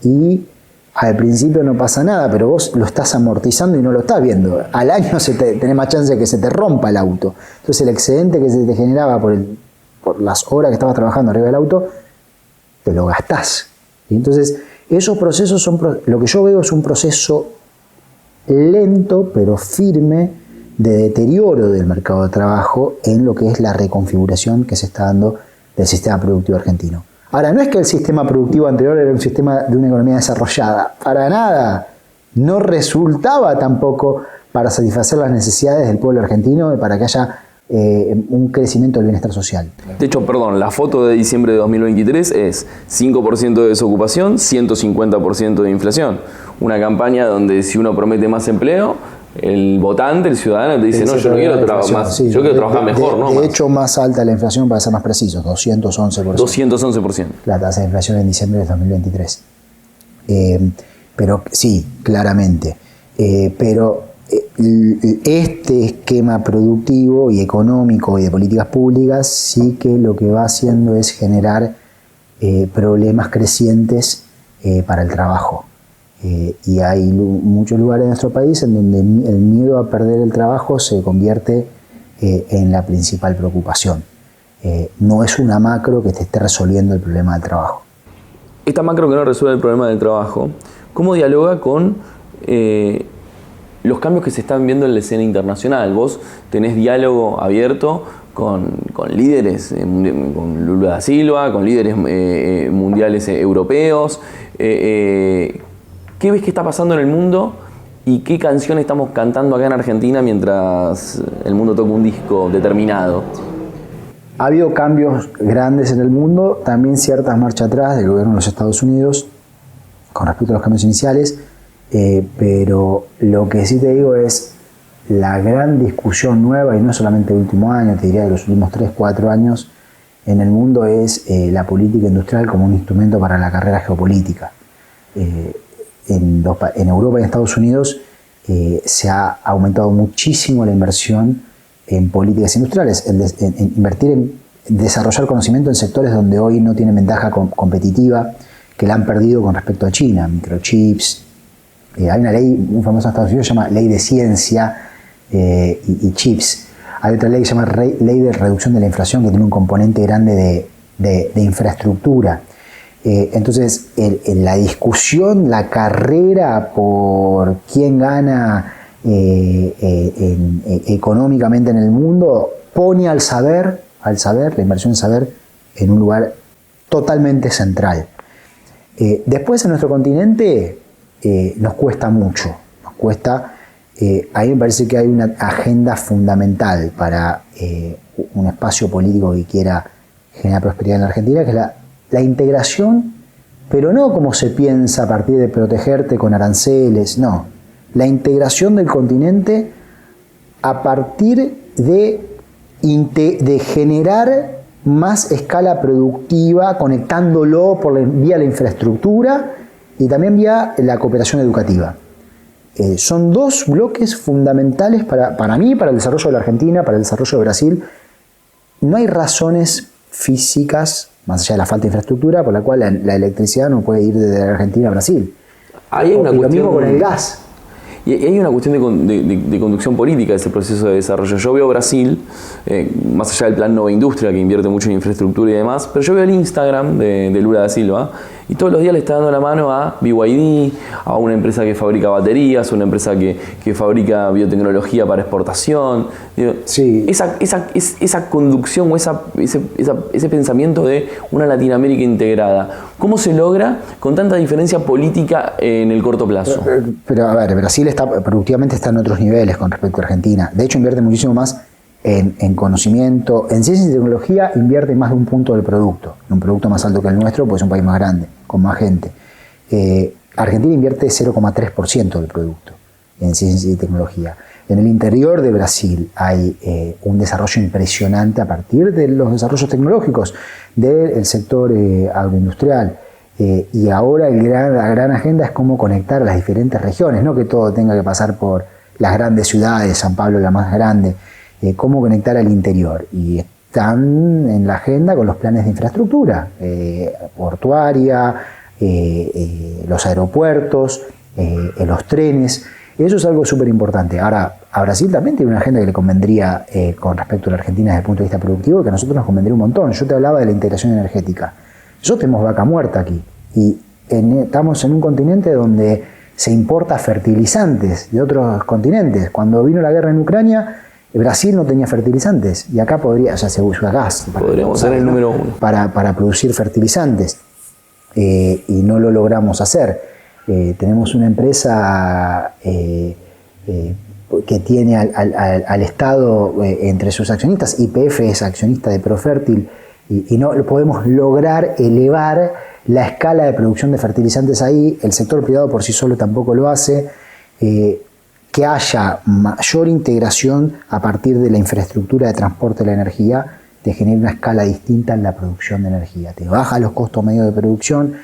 y al principio no pasa nada, pero vos lo estás amortizando y no lo estás viendo. Al año tenés más chance de que se te rompa el auto. Entonces el excedente que se te generaba por las horas que estabas trabajando arriba del auto, te lo gastás. Y entonces esos procesos lo que yo veo es un proceso lento pero firme de deterioro del mercado de trabajo en lo que es la reconfiguración que se está dando del sistema productivo argentino. Ahora, no es que el sistema productivo anterior era un sistema de una economía desarrollada, para nada. No resultaba tampoco para satisfacer las necesidades del pueblo argentino y para que haya un crecimiento del bienestar social. De hecho, la foto de diciembre de 2023 es 5% de desocupación, 150% de inflación. Una campaña donde si uno promete más empleo, el votante, el ciudadano te dice, no, yo no quiero trabajar más, sí, yo quiero trabajar mejor, ¿no? De hecho, más alta la inflación, para ser más precisos, 211%. 211%. La tasa de inflación en diciembre de 2023. Pero sí, claramente. Pero este esquema productivo y económico y de políticas públicas sí que lo que va haciendo es generar problemas crecientes para el trabajo. Y hay muchos lugares en nuestro país en donde el miedo a perder el trabajo se convierte en la principal preocupación. No es una macro que te esté resolviendo el problema del trabajo. Esta macro que no resuelve el problema del trabajo, ¿cómo dialoga con los cambios que se están viendo en la escena internacional? Vos tenés diálogo abierto con líderes, con Lula da Silva, con líderes mundiales europeos. ¿Qué ves que está pasando en el mundo y qué canción estamos cantando acá en Argentina mientras el mundo toca un disco determinado? Ha habido cambios grandes en el mundo, también ciertas marchas atrás del gobierno de los Estados Unidos con respecto a los cambios iniciales, pero lo que sí te digo es la gran discusión nueva, y no solamente el último año, te diría de los últimos 3-4 años en el mundo, es la política industrial como un instrumento para la carrera geopolítica. En Europa y en Estados Unidos se ha aumentado muchísimo la inversión en políticas industriales, en invertir en desarrollar conocimiento en sectores donde hoy no tienen ventaja competitiva, que la han perdido con respecto a China, microchips. Hay una ley muy famosa en Estados Unidos que se llama Ley de Ciencia y Chips. Hay otra ley que se llama Ley de Reducción de la Inflación, que tiene un componente grande de infraestructura. Entonces, la discusión, la carrera por quién gana económicamente en el mundo, pone al saber, la inversión en saber, en un lugar totalmente central. Después, en nuestro continente, nos cuesta mucho. A mí me parece que hay una agenda fundamental para un espacio político que quiera generar prosperidad en la Argentina, que es la integración, pero no como se piensa a partir de protegerte con aranceles, no. La integración del continente a partir de generar más escala productiva, conectándolo vía la infraestructura y también vía la cooperación educativa. Son dos bloques fundamentales para mí, para el desarrollo de la Argentina, para el desarrollo de Brasil. No hay razones físicas, más allá de la falta de infraestructura, por la cual la electricidad no puede ir desde la Argentina a Brasil. Hay una lo mismo con el gas. Y hay una cuestión de conducción política de ese proceso de desarrollo. Yo veo Brasil, más allá del plan Nova Industria, que invierte mucho en infraestructura y demás, pero yo veo el Instagram de Lula da Silva y todos los días le está dando la mano a BYD, a una empresa que fabrica baterías, a una empresa que fabrica biotecnología para exportación. Digo, sí. Esa conducción o ese pensamiento de una Latinoamérica integrada, ¿cómo se logra con tanta diferencia política en el corto plazo? Pero a ver, Brasil productivamente está en otros niveles con respecto a Argentina. De hecho, invierte muchísimo más en conocimiento, en ciencia y tecnología, invierte más de un punto del producto. Un producto más alto que el nuestro, porque es un país más grande, con más gente. Argentina invierte 0,3% del producto en ciencia y tecnología. En el interior de Brasil hay un desarrollo impresionante a partir de los desarrollos tecnológicos del sector agroindustrial. Y ahora la gran agenda es cómo conectar a las diferentes regiones, no que todo tenga que pasar por las grandes ciudades, San Pablo la más grande, cómo conectar al interior. Y están en la agenda con los planes de infraestructura, portuaria, los aeropuertos, los trenes. Eso es algo súper importante. Ahora, a Brasil también tiene una agenda que le convendría con respecto a la Argentina desde el punto de vista productivo, que a nosotros nos convendría un montón. Yo te hablaba de la integración energética. Nosotros tenemos vaca muerta aquí y estamos en un continente donde se importa fertilizantes de otros continentes. Cuando vino la guerra en Ucrania, Brasil no tenía fertilizantes y acá se usa gas. Podríamos ser el número uno. Para producir fertilizantes y no lo logramos hacer. Tenemos una empresa que tiene al Estado entre sus accionistas. YPF es accionista de Profértil y no podemos lograr elevar la escala de producción de fertilizantes ahí. El sector privado por sí solo tampoco lo hace. Que haya mayor integración a partir de la infraestructura de transporte de la energía te genera una escala distinta en la producción de energía. Te baja los costos medios de producción.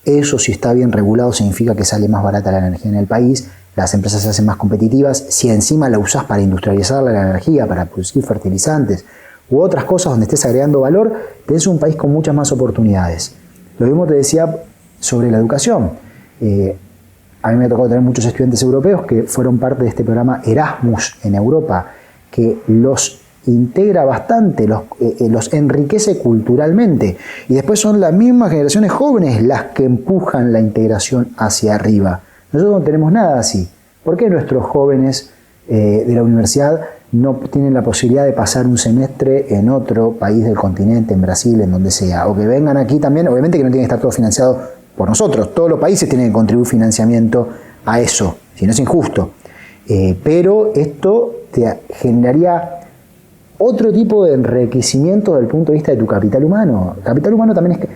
Eso, si está bien regulado, significa que sale más barata la energía en el país, las empresas se hacen más competitivas. Si encima la usás para industrializar la energía, para producir fertilizantes u otras cosas donde estés agregando valor, tenés un país con muchas más oportunidades. Lo mismo te decía sobre la educación. A mí me ha tocado tener muchos estudiantes europeos que fueron parte de este programa Erasmus en Europa, que los integra bastante, los enriquece culturalmente. Y después son las mismas generaciones jóvenes las que empujan la integración hacia arriba. Nosotros no tenemos nada así. ¿Por qué nuestros jóvenes de la universidad no tienen la posibilidad de pasar un semestre en otro país del continente, en Brasil, en donde sea? O que vengan aquí también, obviamente que no tiene que estar todo financiado por nosotros. Todos los países tienen que contribuir financiamiento a eso, si no es injusto. Pero esto te generaría otro tipo de enriquecimiento desde el punto de vista de tu capital humano. El capital humano también es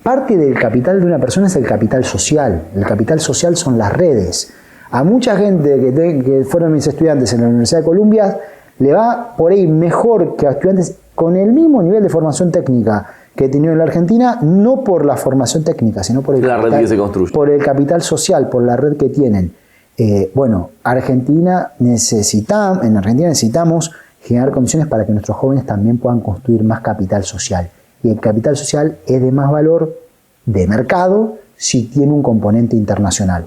parte del capital de una persona, es el capital social. El capital social son las redes. A mucha gente que fueron mis estudiantes en la Universidad de Columbia le va por ahí mejor que a estudiantes con el mismo nivel de formación técnica que he tenido en la Argentina, no por la formación técnica, sino por el capital, red que se construye, por el capital social, por la red que tienen. En Argentina necesitamos generar condiciones para que nuestros jóvenes también puedan construir más capital social. Y el capital social es de más valor de mercado si tiene un componente internacional.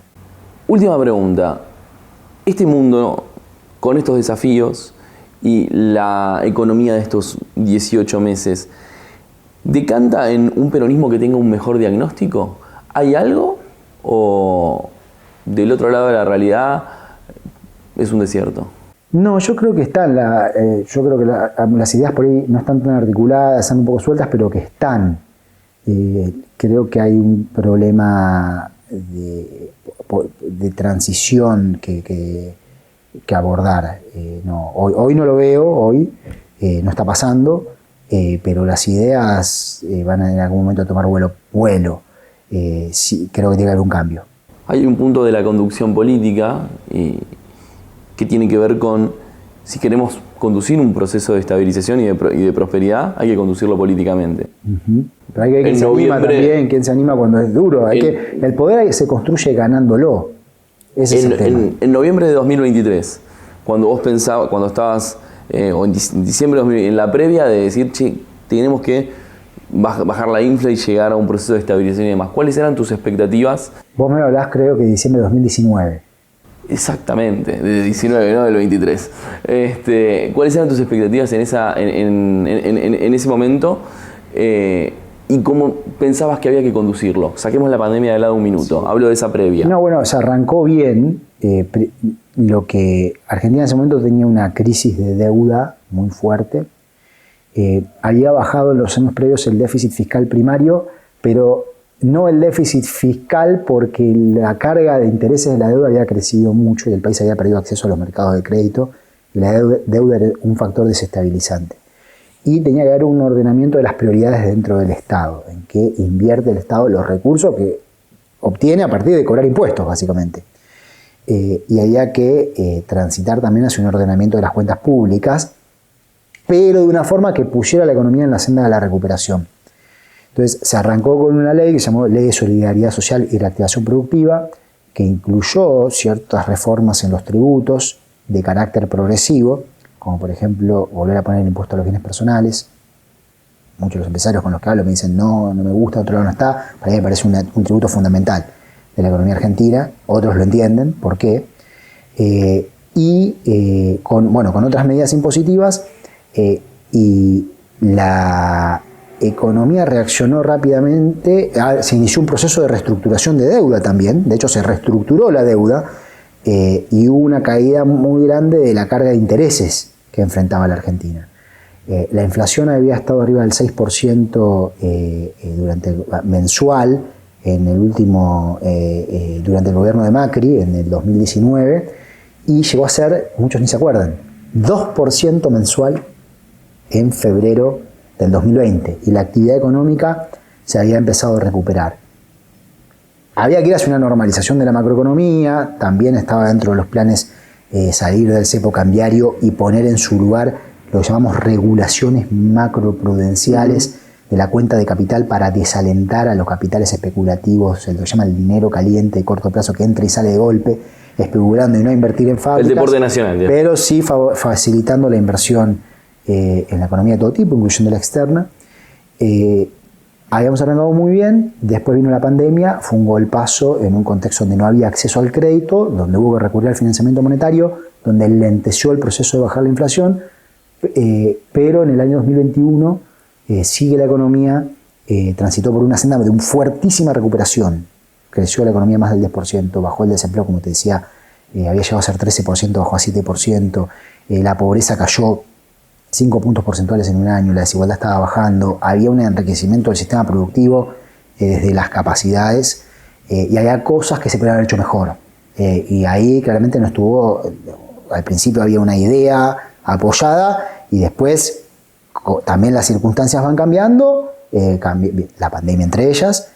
Última pregunta. Este mundo, con estos desafíos y la economía de estos 18 meses, ¿decanta en un peronismo que tenga un mejor diagnóstico? ¿Hay algo? ¿O del otro lado de la realidad es un desierto? No, yo creo que están, yo creo que las ideas por ahí no están tan articuladas, están un poco sueltas, pero que están. Creo que hay un problema de transición que abordar. Hoy no lo veo, hoy no está pasando, pero las ideas van en algún momento a tomar vuelo. Sí, creo que tiene que haber un cambio. Hay un punto de la conducción política que tiene que ver con si queremos conducir un proceso de estabilización y de prosperidad, hay que conducirlo políticamente. Pero hay que ver quién se anima también, quién se anima cuando es duro. El poder se construye ganándolo. Ese es el tema. En noviembre de 2023, cuando vos pensabas, cuando estabas, o en diciembre de 2020, en la previa de decir, che, tenemos que bajar la infla y llegar a un proceso de estabilización y demás, ¿cuáles eran tus expectativas? Vos me hablás, creo que de diciembre de 2019. Exactamente, de 19, no del 23. ¿Cuáles eran tus expectativas en ese momento? ¿Y cómo pensabas que había que conducirlo? Saquemos la pandemia de lado un minuto. Hablo de esa previa. No, bueno, se arrancó bien. Lo que Argentina en ese momento tenía una crisis de deuda muy fuerte. Había bajado en los años previos el déficit fiscal primario, pero no el déficit fiscal porque la carga de intereses de la deuda había crecido mucho y el país había perdido acceso a los mercados de crédito y la deuda era un factor desestabilizante. Y tenía que haber un ordenamiento de las prioridades dentro del Estado, en que invierte el Estado los recursos que obtiene a partir de cobrar impuestos, básicamente. Y había que transitar también hacia un ordenamiento de las cuentas públicas, pero de una forma que pusiera la economía en la senda de la recuperación. Entonces se arrancó con una ley que se llamó Ley de Solidaridad Social y Reactivación Productiva, que incluyó ciertas reformas en los tributos de carácter progresivo, como por ejemplo volver a poner el impuesto a los bienes personales. Muchos de los empresarios con los que hablo me dicen no me gusta, otro lado no está. Para mí me parece un tributo fundamental de la economía argentina, otros lo entienden, ¿por qué? Con otras medidas impositivas y la economía reaccionó rápidamente, se inició un proceso de reestructuración de deuda también, de hecho se reestructuró la deuda y hubo una caída muy grande de la carga de intereses que enfrentaba la Argentina. La inflación había estado arriba del 6% mensual durante el gobierno de Macri en el 2019 y llegó a ser, muchos ni se acuerdan, 2% mensual en febrero del 2020 y la actividad económica se había empezado a recuperar. Había que ir hacia una normalización de la macroeconomía, también estaba dentro de los planes salir del cepo cambiario y poner en su lugar lo que llamamos regulaciones macroprudenciales de la cuenta de capital para desalentar a los capitales especulativos, lo que llama el dinero caliente de corto plazo que entra y sale de golpe, especulando y no invertir en fábricas. El deporte nacional. ¿Ya? Pero sí facilitando la inversión en la economía de todo tipo, incluyendo la externa. Habíamos arrancado muy bien, después vino la pandemia, fue un golpazo en un contexto donde no había acceso al crédito, donde hubo que recurrir al financiamiento monetario, donde lenteció el proceso de bajar la inflación, pero en el año 2021 sigue la economía, transitó por una senda de una fuertísima recuperación, creció la economía más del 10%, bajó el desempleo, como te decía, había llegado a ser 13%, bajó a 7%, la pobreza cayó 5 puntos porcentuales en un año, la desigualdad estaba bajando, había un enriquecimiento del sistema productivo desde las capacidades y había cosas que se podrían haber hecho mejor. Y ahí claramente no estuvo, al principio había una idea apoyada y después también las circunstancias van cambiando, la pandemia entre ellas,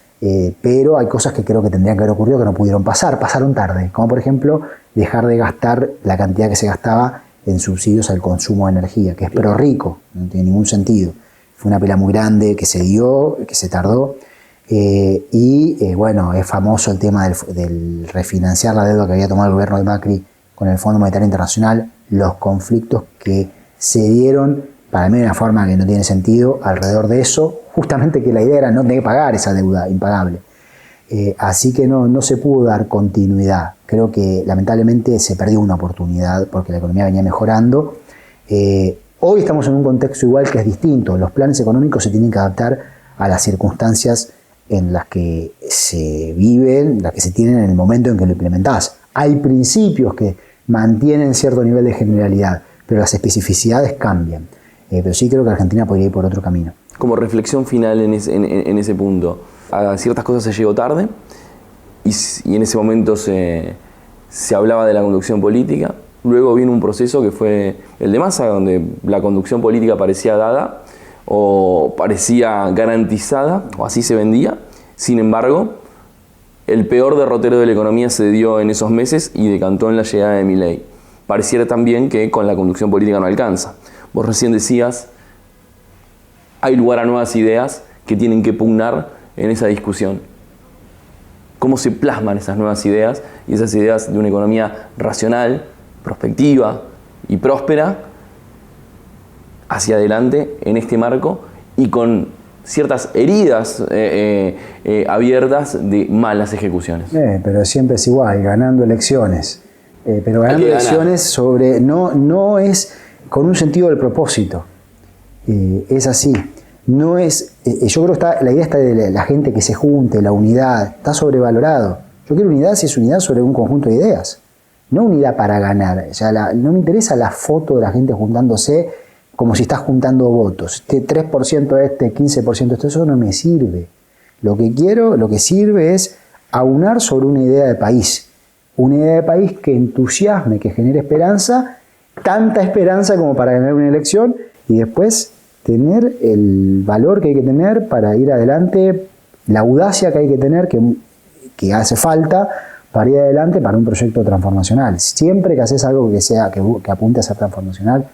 pero hay cosas que creo que tendrían que haber ocurrido que no pudieron pasar, pasaron tarde, como por ejemplo dejar de gastar la cantidad que se gastaba en subsidios al consumo de energía, que es pero rico, no tiene ningún sentido. Fue una pelea muy grande que se dio, que se tardó, bueno, es famoso el tema del refinanciar la deuda que había tomado el gobierno de Macri con el Fondo Monetario Internacional, los conflictos que se dieron, para mí de una forma que no tiene sentido, alrededor de eso, justamente que la idea era no tener que pagar esa deuda impagable. Así que no se pudo dar continuidad. Creo que lamentablemente se perdió una oportunidad porque la economía venía mejorando. Hoy estamos en un contexto igual que es distinto. Los planes económicos se tienen que adaptar a las circunstancias en las que se viven, las que se tienen en el momento en que lo implementás. Hay principios que mantienen cierto nivel de generalidad, pero las especificidades cambian. Pero sí creo que Argentina podría ir por otro camino. Como reflexión final en ese punto, a ciertas cosas se llegó tarde y en ese momento se hablaba de la conducción política. Luego vino un proceso que fue el de Massa, donde la conducción política parecía dada o parecía garantizada, o así se vendía. Sin embargo, el peor derrotero de la economía se dio en esos meses y decantó en la llegada de Milei. pareciera también que con la conducción política no alcanza. Vos recién decías, hay lugar a nuevas ideas que tienen que pugnar en esa discusión. ¿Cómo se plasman esas nuevas ideas y esas ideas de una economía racional, prospectiva y próspera hacia adelante en este marco y con ciertas heridas abiertas de malas ejecuciones? Pero siempre es igual, ganando elecciones. Pero ganando elecciones sobre no es con un sentido del propósito. Es así. No es, yo creo que la idea está de la gente que se junte, la unidad, está sobrevalorado. Yo quiero unidad si es unidad sobre un conjunto de ideas, no unidad para ganar. O sea, no me interesa la foto de la gente juntándose como si estás juntando votos. 3% este, 15% esto, eso no me sirve. Lo que sirve es aunar sobre una idea de país. Una idea de país que entusiasme, que genere esperanza, tanta esperanza como para ganar una elección y después tener el valor que hay que tener para ir adelante, la audacia que hay que tener, que hace falta para ir adelante para un proyecto transformacional. Siempre que haces algo que apunte a ser transformacional,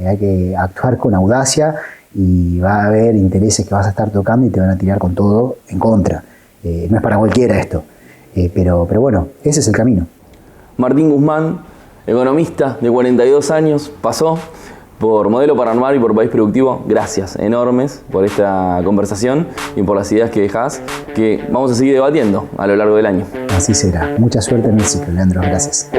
hay que actuar con audacia y va a haber intereses que vas a estar tocando y te van a tirar con todo en contra. No es para cualquiera esto, pero bueno, ese es el camino. Martín Guzmán, economista de 42 años, pasó por Modelo para Armar y por País Productivo. Gracias enormes por esta conversación y por las ideas que dejás, que vamos a seguir debatiendo a lo largo del año. Así será. Mucha suerte en el ciclo, Leandro. Gracias.